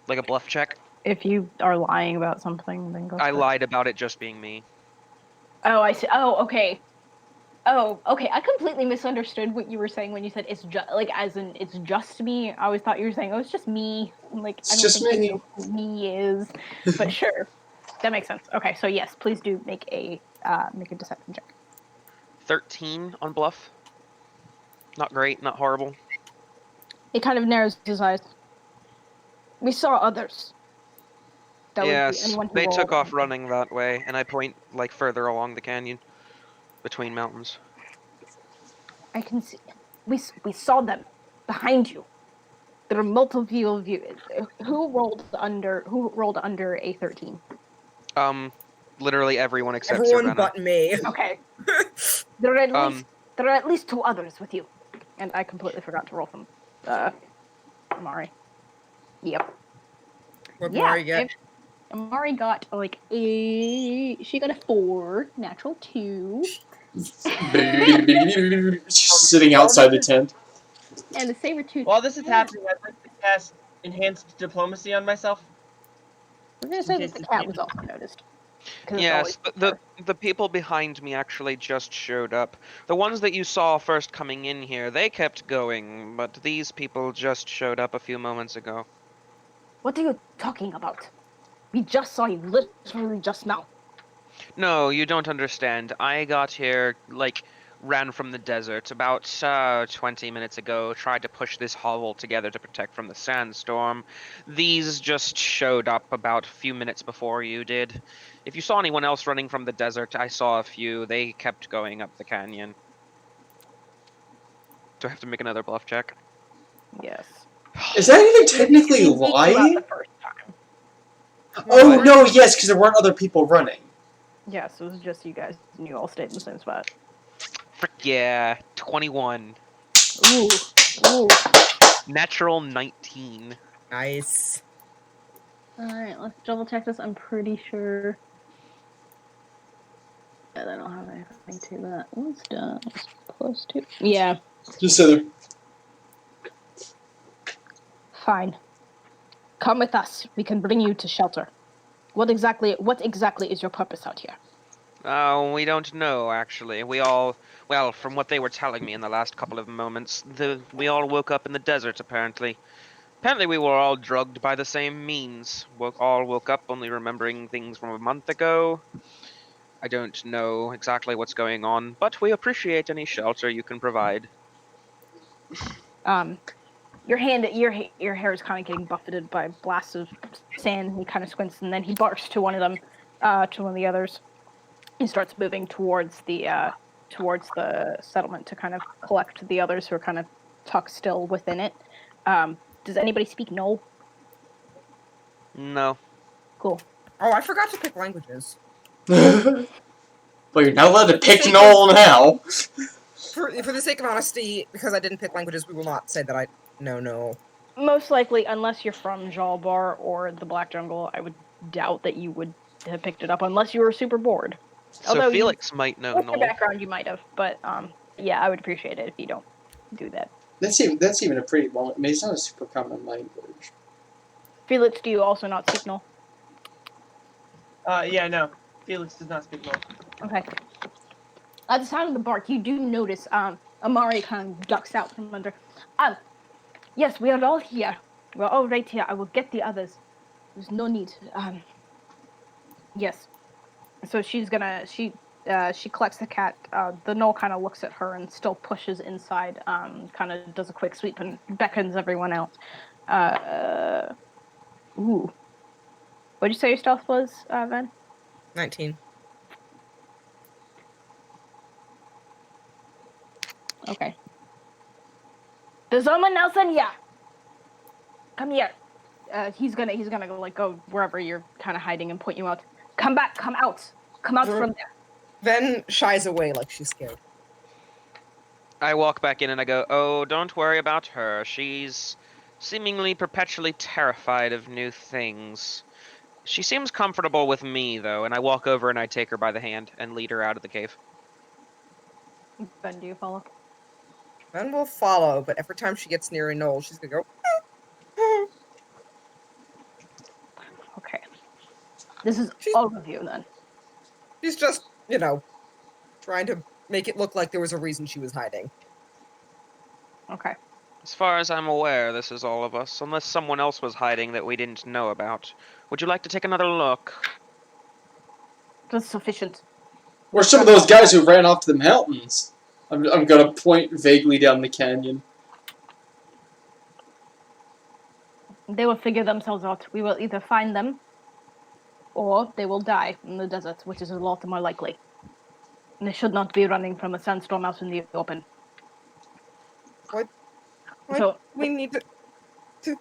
Like a bluff check. If you are lying about something, then go I for it. lied about it just being me. Oh, I see. Oh, okay. Oh, okay. I completely misunderstood what you were saying when you said it's just like as in it's just me. I always thought you were saying, "Oh, it's just me." I'm like, I It's don't just think you me. know who me is, but sure, that makes sense. Okay, so yes, please do make a deception check. 13 on bluff. Not great, not horrible. He kind of narrows his eyes. We saw others. That would be Yes, anyone who they took rolled. off running that way, and I point like further along the canyon between mountains. I can see. We saw them behind you. There are multiple of you. Who rolled under a 13? Um, literally everyone except Everyone Savannah. but me. Okay. There are at least Um, there are at least 2 others with you. And I completely forgot to roll from Amari. Yep. What Yeah. Mari get? Amari got like she got a 4, natural 2. Sitting outside the tent. And the saber tooth. While this is happening, I'd like to cast enhanced diplomacy on myself. We're gonna Just in say case that the this cat was changes. also noticed. Because it's always yes, the people behind me actually just showed up. The ones that you saw first coming in here, they kept going, but these people just showed up a few moments ago. What are you talking about? We just saw you literally just now. No, you don't understand. I got here, like, ran from the desert about 20 minutes ago, tried to push this hovel together to protect from the sandstorm. These just showed up about a few minutes before you did. If you saw anyone else running from the desert, I saw a few. They kept going up the canyon. Do I have to make another bluff check? Yes. Is that even You technically knew about the lying? first time. Oh What? no, yes, because there weren't other people running. Yes, it was just you guys, and you all stayed in the same spot. Frick yeah, 21. Ooh, ooh. Natural 19. Nice. All right, let's double check this. I'm pretty sure that I don't have anything to that. What's done? +2. Yeah, Just so there. fine. Come with us. We can bring you to shelter. What exactly is your purpose out here? Oh, we don't know, actually. Well, from what they were telling me in the last couple of moments, we all woke up in the desert, apparently. Apparently we were all drugged by the same means. All woke up only remembering things from a month ago. I don't know exactly what's going on, but we appreciate any shelter you can provide. Your hair is kind of getting buffeted by blasts of sand. He kind of squints, and then he barks to one of them, to one of the others. He starts moving towards the settlement to kind of collect the others who are kind of tucked still within it. Does anybody speak No? No. Cool. Oh, I forgot to pick languages. Well, you're not allowed to For the pick sake Noel now. For the sake of honesty, because I didn't pick languages, we will not say that I know no. Most likely, unless you're from Jalbar or the Black Jungle, I would doubt that you would have picked it up unless you were super bored. So Although Felix might know with your Noel. background, you might have. But yeah, I would appreciate it if you don't do that. That's even a pretty well. I mean, it's not a super common language. Felix, do you also not speak No? Yeah, no. Felix does not speak North. Okay. At the sound of the bark, you do notice Amari kind of ducks out from under. Yes, we are all here. We're all right here. I will get the others. There's no need. Yes. So she collects the cat. The gnoll kind of looks at her and still pushes inside. Kind of does a quick sweep and beckons everyone out. Ooh. What did you say your stealth was, Ven? 19. Okay. There's someone else in here. Come here. He's gonna go like go wherever you're kind of hiding and point you out. Come back. Come out. Come out from there. Ven shies away like she's scared. I walk back in and I go, "Oh, don't worry about her. She's seemingly perpetually terrified of new things. She seems comfortable with me, though," and I walk over and I take her by the hand and lead her out of the cave. Ben, do you follow? Ven will follow, but every time she gets near a knoll, she's gonna go. This is all of you, then. She's just, trying to make it look like there was a reason she was hiding. Okay. As far as I'm aware, this is all of us, unless someone else was hiding that we didn't know about. Would you like to take another look? That's sufficient. Or some of those guys who ran off to the mountains. I'm gonna point vaguely down the canyon. They will figure themselves out. We will either find them, or they will die in the desert, which is a lot more likely. And they should not be running from a sandstorm out in the open. Why So we need to...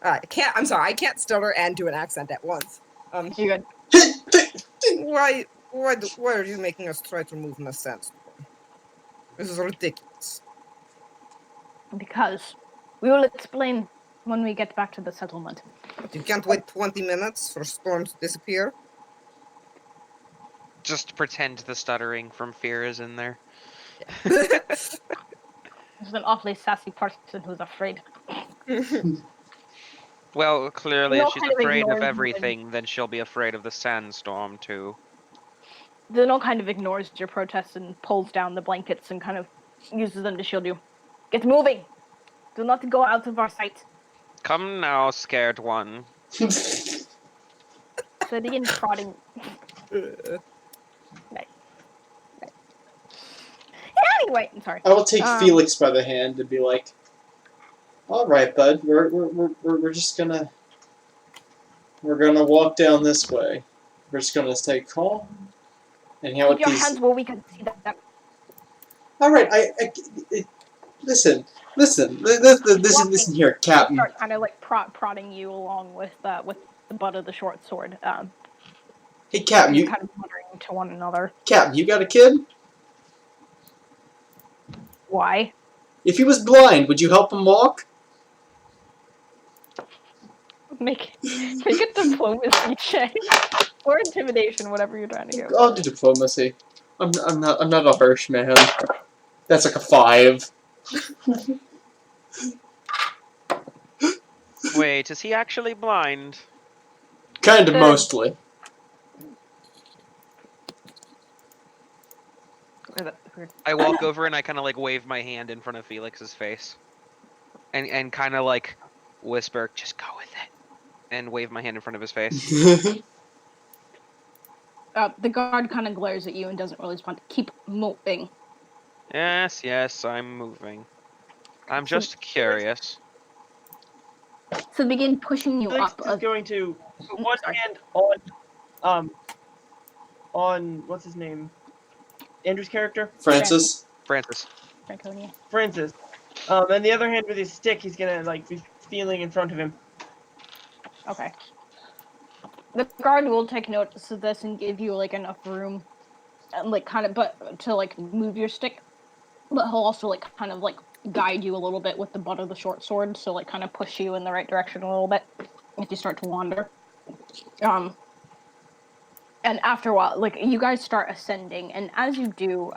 I'm sorry, I can't stutter and do an accent at once. you're good. Why are you making us try to move in a sandstorm? This is ridiculous. Because we will explain when we get back to the settlement. But you can't wait 20 minutes for storms to disappear? Just pretend the stuttering from fear is in there. This is an awfully sassy person who's afraid. Well, clearly if she's kind of afraid of ignores you everything, then she'll be afraid of the sandstorm too. Zeno kind of ignores your protests and pulls down the blankets and kind of uses them to shield you. Get moving! Do not go out of our sight. Come now, scared one. So they begin prodding. Nice. Anyway, I'm sorry. I will take Felix by the hand and be like, "All right, bud. We're just gonna walk down this way. We're just gonna stay calm and hang out Keep with your these." hands where we can see them. All right, listen here, Captain. Start kind of like prodding you along with the butt of the short sword. Hey, Captain, you kind of muttering to one another. Captain, you got a kid? Why? If he was blind, would you help him walk? Make a diplomacy check or intimidation, whatever you're trying to go. I'll do diplomacy. I'm not a harsh man. That's like a 5. Wait, is he actually blind? Kind of, mostly. I walk over and I kind of like wave my hand in front of Felix's face, and kind of like whisper, "Just go with it," and wave my hand in front of his face. The guard kind of glares at you and doesn't really respond. Keep moving. Yes, I'm moving. I'm just curious. So begin pushing you Felix up. is going to put one sorry. hand on what's his name? Andrew's character? Francis? Franconia. Francis. And the other hand with his stick, he's gonna like be feeling in front of him. Okay. The guard will take notice of this and give you like enough room, and like kind of, but to like move your stick. But he'll also like kind of like guide you a little bit with the butt of the short sword, so like kind of push you in the right direction a little bit if you start to wander. And after a while, like you guys start ascending, and as you do,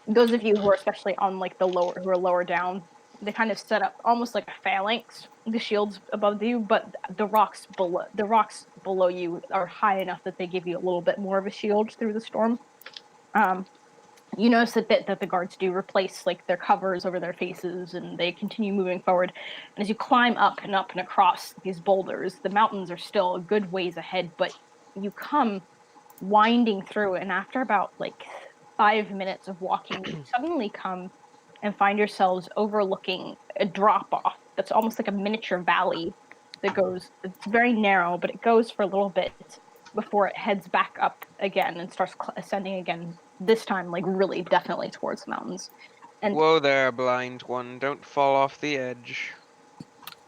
those of you who are especially on like who are lower down, they kind of set up almost like a phalanx, the shields above you, but the rocks below you are high enough that they give you a little bit more of a shield through the storm. You notice that the guards do replace like their covers over their faces, and they continue moving forward. And as you climb up and across these boulders, the mountains are still a good ways ahead, but you come winding through, and after about like 5 minutes of walking, you suddenly come and find yourselves overlooking a drop off that's almost like a miniature valley that goes, it's very narrow, but it goes for a little bit before it heads back up again and starts ascending again, this time like really definitely towards the mountains. And whoa there, blind one, don't fall off the edge.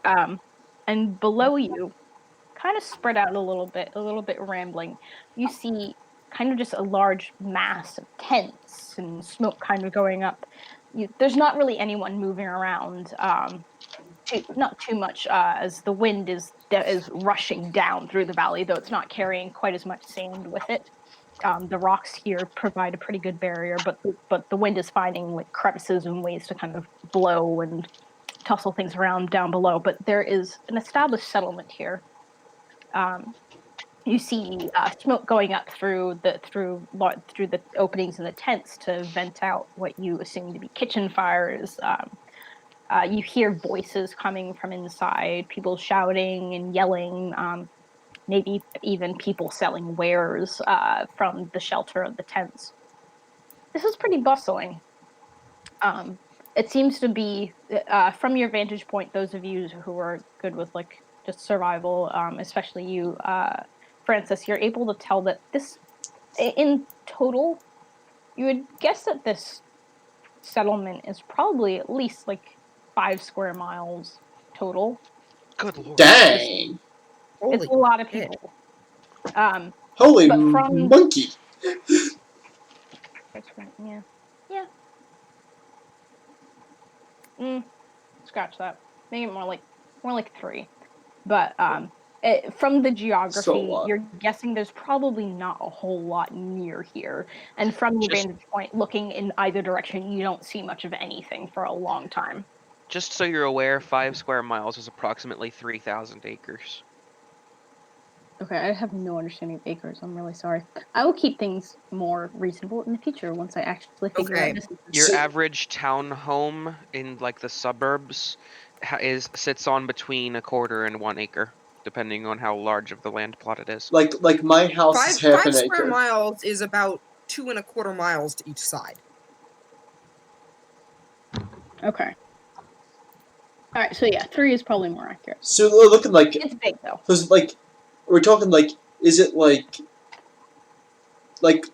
And below you, kind of spread out a little bit rambling, you see kind of just a large mass of tents and smoke kind of going up. There's not really anyone moving around, not too much, as the wind is rushing down through the valley, though it's not carrying quite as much sand with it. The rocks here provide a pretty good barrier, but the wind is finding like crevices and ways to kind of blow and tussle things around down below. But there is an established settlement here. You see smoke going up through the openings in the tents to vent out what you assume to be kitchen fires. You hear voices coming from inside, people shouting and yelling. Maybe even people selling wares from the shelter of the tents. This is pretty bustling. It seems to be from your vantage point, those of you who are good with like just survival, especially you, Francis, you're able to tell that this, in total, you would guess that this settlement is probably at least like 5 square miles total. Good lord. Dang! It's a lot of people. Holy But from- monkey! Yeah. Scratch that. Maybe more like 3. But from the geography, So, you're guessing there's probably not a whole lot near here. And from your Just- vantage point, looking in either direction, you don't see much of anything for a long time. Just so you're aware, 5 square miles is approximately 3,000 acres. Okay, I have no understanding of acres. I'm really sorry. I will keep things more reasonable in the future once I actually figure Okay. out this. Your So- average town home in like the suburbs sits on between 1/4 and 1 acre, depending on how large of the land plot it is. Like my house is half Five an square acre. miles is about 2.25 miles to each side. Okay. All right, so yeah, 3 is probably more accurate. So looking like, It's big though. cause like, we're talking like, is it like is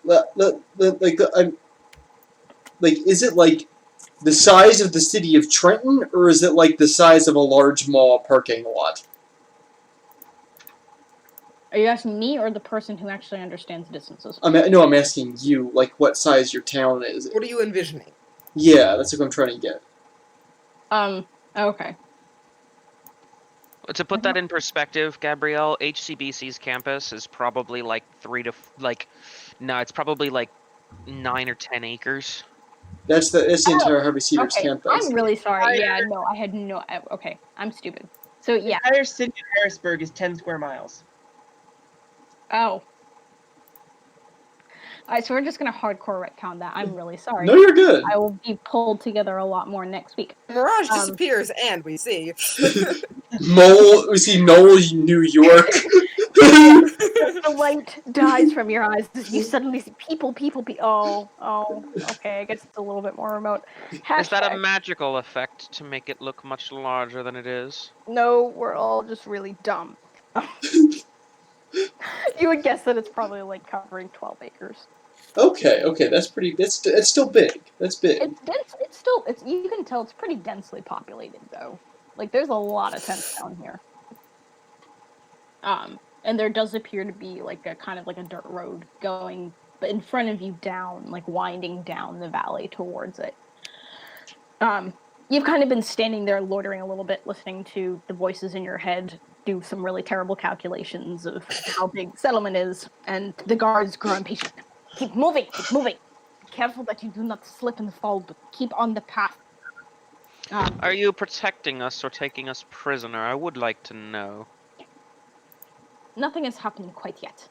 it like the size of the city of Trenton, or is it like the size of a large mall parking lot? Are you asking me or the person who actually understands distances? No, I'm asking you, like, what size your town is. What are you envisioning? Yeah, that's what I'm trying to get. Okay. To put that in perspective, Gabrielle, HCBC's campus is probably like it's probably like 9 or 10 acres. That's the entire Harvey Cedars Okay, campus. I'm really sorry. Yeah, no, I had no. Okay, I'm stupid. So The yeah. entire city of Harrisburg is 10 square miles. Oh. Alright, so we're just gonna hardcore retcon that. I'm really sorry. No, you're good. I will be pulled together a lot more next week. Mirage disappears, and we see. We see Noel, New York. The light dies from your eyes. You suddenly see people. Oh, okay. I guess it's a little bit more remote. Is that a Hashtag, magical effect to make it look much larger than it is? no, we're all just really dumb. You would guess that it's probably like covering 12 acres. Okay, that's pretty. It's still big. That's big. It's dense. It's still. It's you can tell it's pretty densely populated though. Like there's a lot of tents down here. And there does appear to be like a kind of like a dirt road going in front of you down, like winding down the valley towards it. You've kind of been standing there loitering a little bit, listening to the voices in your head do some really terrible calculations of how big the settlement is, and the guards grow impatient. Keep moving, keep moving. Be careful that you do not slip and fall, but keep on the path. Are you protecting us or taking us prisoner? I would like to know. Nothing has happened quite yet.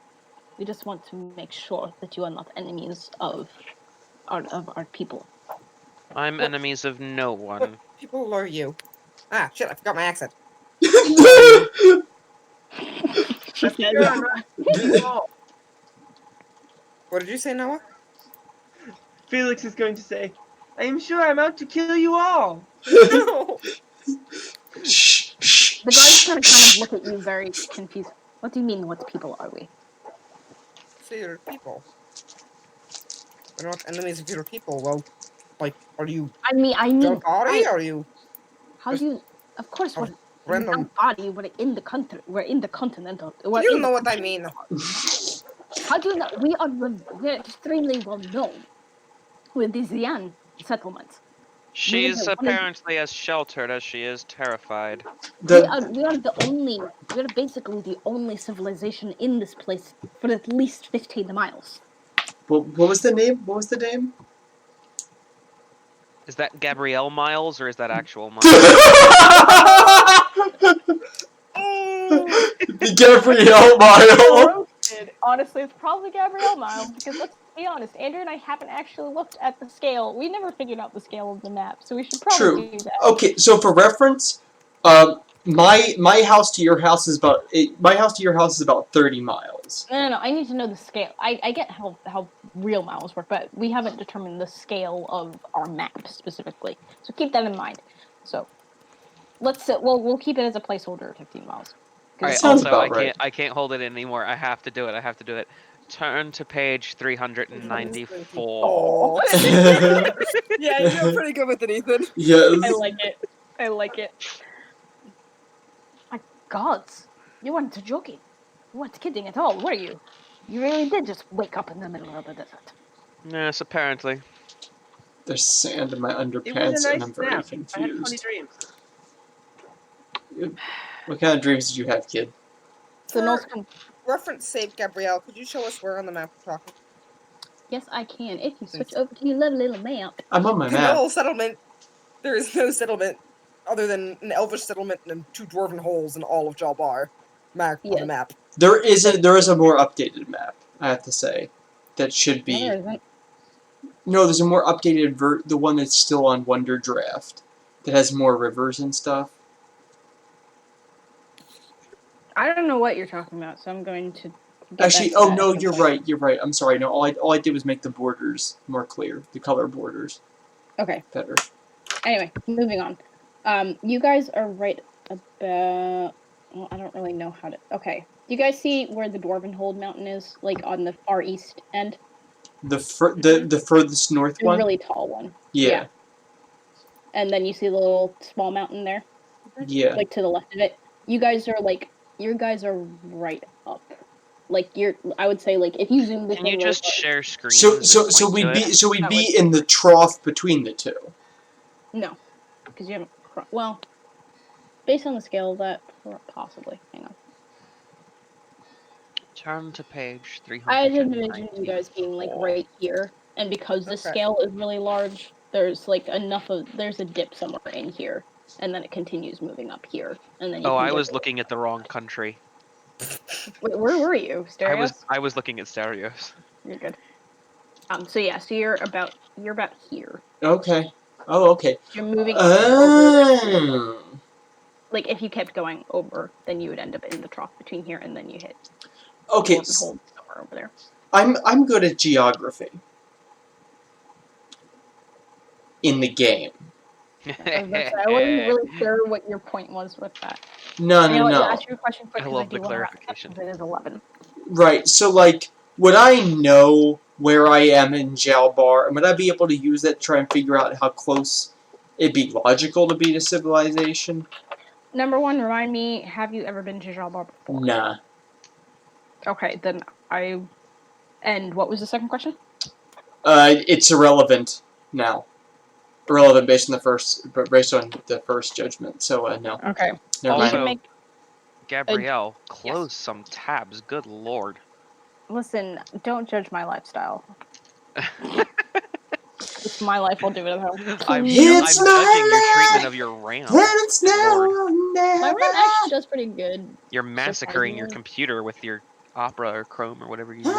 We just want to make sure that you are not enemies of our people. I'm enemies of no one. What people are you? Ah, shit! I forgot my accent. What did you say, Noah? Felix is going to say, I am sure I'm out to kill you all. No. Shh, shh, The guards kind of look at you very confused. What do you mean, what people are we? So you're people. We're not enemies of your people. Well, like, are you I mean, your body? Are you how do you? Of course, we're random? not body. We're in the country. We're in the continental. You don't know what I mean. How do you know? We're extremely well known with the Xian settlement. She's apparently as sheltered as she is terrified. We are basically the only civilization in this place for at least 15 miles. What was the name? What was the name? Is that Gabrielle Miles or is that actual Miles? Gabrielle Mile. Roasted. Honestly, it's probably Gabrielle Miles because let's be honest, Andrew and I haven't actually looked at the scale. We never figured out the scale of the map, so we should probably True. do that. Okay, so for reference, my house to your house is about 30 miles. No. I need to know the scale. I get how real miles work, but we haven't determined the scale of our map specifically. So keep that in mind. So we'll keep it as a placeholder at 15 miles. All right. sounds Also, about right. I can't hold it anymore. I have to do it. Turn to page 394. Oh. Yeah, you're doing pretty good with it, Ethan. Yes. I like it. My gods, you weren't joking. You weren't kidding at all, were you? You really did just wake up in the middle of the desert. Yes, apparently. There's sand in my It was underpants, a and nice I'm very nap. I had funny confused. dreams. What kind of dreams did you have, kid? So For Noel's reference sake, Gabrielle, could you show us where on the map we're talking? yes, I can. If you switch over to your lovely little map. I'm on my The map. whole settlement. There is no settlement other than an elvish settlement and 2 dwarven holes in all of Jalbar marked on Yes. the map. There is a more updated map, I have to say. That should be. No, there isn't. No, there's a more updated the one that's still on Wonder Draft. That has more rivers and stuff. I don't know what you're talking about, so I'm going to. Actually, oh no, you're right. I'm sorry. No, all I did was make the borders more clear. The color borders Okay. better. Anyway, moving on. You guys are right about. Well, I don't really know how to. Okay. Do you guys see where the Dwarven Hold Mountain is? Like on the far east end? The furthest north The one. really tall one. Yeah. And then you see the little small mountain there? Yeah. Like to the left of it. You guys are right up. Like I would say like if you zoom this Can you one just really share screen? So we'd be in the trough between the two. No, because you haven't. Well, based on the scale of that, possibly. Hang on. Turn to page 300. I had envisioned you guys being like right here, and because the scale is really large, there's like there's a dip somewhere in here, and then it continues moving up here, and then. I was looking at the wrong country. Wait, where were you? Stereos? I was looking at stereos. You're good. So yeah, so you're about here. Okay. Oh, okay. You're moving. Oh. Like if you kept going over, then you would end up in the trough between here, and then you hit. Okay. Hold somewhere over there. I'm good at geography. In the game. I wasn't really sure what your point was with that. No. Ask your question quick. I love the clarification. It is 11. Right. So like, would I know where I am in Jalbar, and would I be able to use that to try and figure out how close it'd be logical to be to civilization? Number one, remind me, have you ever been to Jalbar before? Nah. Okay, then And what was the second question? It's irrelevant now. Irrelevant based on the first judgment. So no. Okay. Never mind. Also, Gabrielle, close some tabs. Good lord. Listen, don't judge my lifestyle. It's my life. I'll do it at home. I'm It's judging your treatment of your RAM. It's now or never. My RAM actually does pretty good. You're massacring your computer with your Opera or Chrome or whatever you use.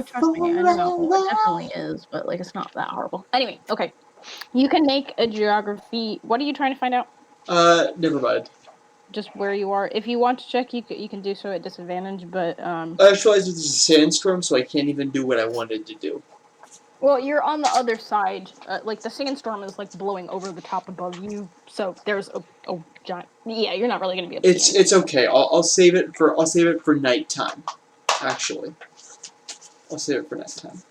Trust me, I know it definitely is, but like it's not that horrible. Anyway, okay. You can make a geography. What are you trying to find out? Never mind. Just where you are. If you want to check, you can do so at disadvantage. But I just realized there's a sandstorm, so I can't even do what I wanted to do. Well, you're on the other side. Like the sandstorm is like blowing over the top above you, so there's a giant. Yeah, you're not really gonna be able to see It's okay. I'll save it for nighttime. Actually, I'll save it for nighttime.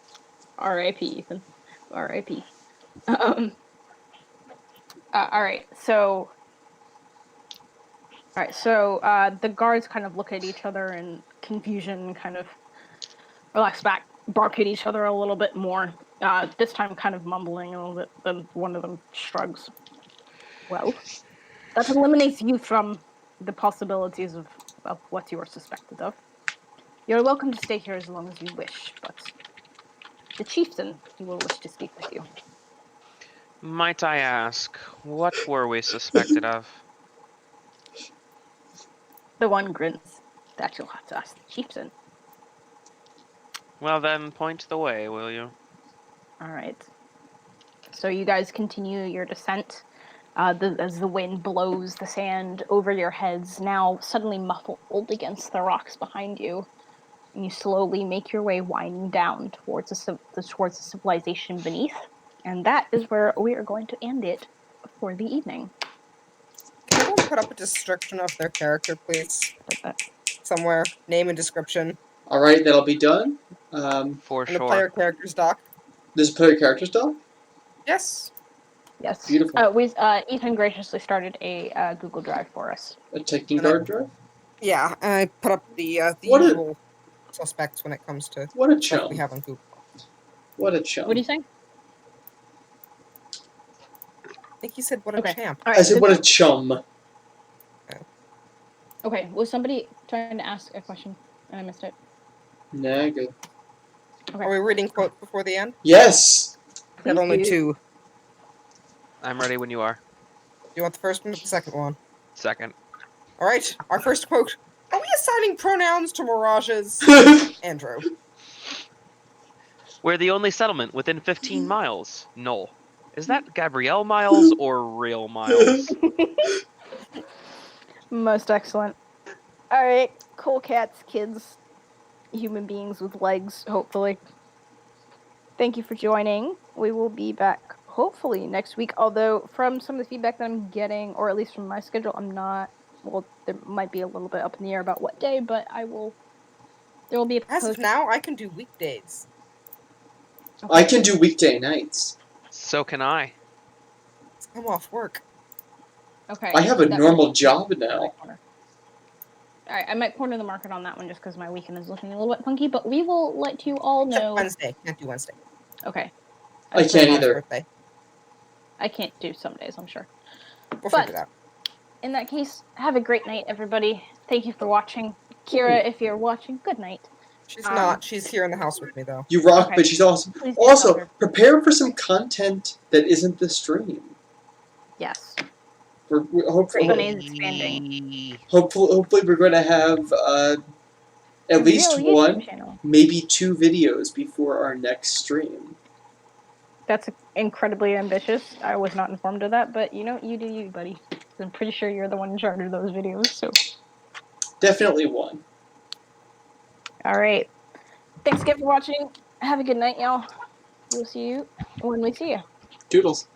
R.I.P. Ethan. R.I.P. All right. So the guards kind of look at each other in confusion, kind of relax back, bark at each other a little bit more. This time, kind of mumbling a little bit. Then one of them shrugs. Well, that eliminates you from the possibilities of what you are suspected of. You're welcome to stay here as long as you wish, but the chieftain, he will wish to speak with you. Might I ask, what were we suspected of? The one grins. That you'll have to ask the chieftain. Well, then point the way, will you? All right. So you guys continue your descent as the wind blows the sand over your heads, now suddenly muffled against the rocks behind you. And you slowly make your way winding down towards the civilization beneath. And that is where we are going to end it for the evening. Can everyone put up a description of their character, please? Somewhere. Name and description. All right, that'll be done. For And the sure. player characters doc. There's a player characters doc. Yes. Yes. Beautiful. Ethan graciously started a Google Drive for us. A Taikangaard drive. Yeah, and I put up the What a- usual suspects when it comes to What a stuff chum! we have on Google. What a chum! What do you say? I think he said, what a Okay. champ. All I right. said, what a chum! Okay. Was somebody trying to ask a question and I missed it? Nah, good. Okay. Are we reading quotes before the end? Yes! I have Please only do. 2. I'm ready when you are. Do you want the first one or the second one? Second. Alright, our first quote. Are we assigning pronouns to mirages? Andrew. We're the only settlement within 15 miles. Null. Is that Gabrielle Miles or real Miles? Most excellent. All right, cool cats, kids, human beings with legs, hopefully. Thank you for joining. We will be back hopefully next week. Although from some of the feedback that I'm getting, or at least from my schedule, I'm not. Well, there might be a little bit up in the air about what day, but I will. There will be a As of post. now, I can do weekdays. I can do weekday nights. So can I. I'm off work. Okay. I have a that normal might- job now. Alright, I might corner the market on that one just because my weekend is looking a little bit funky, but we will let you all Except know. Wednesday. Can't do Wednesday. Okay. I It's can't my mom's either. birthday. I can't do some days, I'm sure. We'll But- figure it out. In that case, have a great night, everybody. Thank you for watching. Kira, if you're watching, good night. She's not. She's here in the house with me, though. You rock, Okay. but she's awesome. Please do tell Also, her. prepare for some content that isn't the stream. Yes. Hopefully, Great. Is expanding. hopefully we're going to have at least Real YouTube one, channel. maybe 2 videos before our next stream. That's incredibly ambitious. I was not informed of that, but you know, you do you, buddy. I'm pretty sure you're the one in charge of those videos, so. Definitely one. Alright. Thanks again for watching. Have a good night, y'all. We'll see you when we see you. Toodles.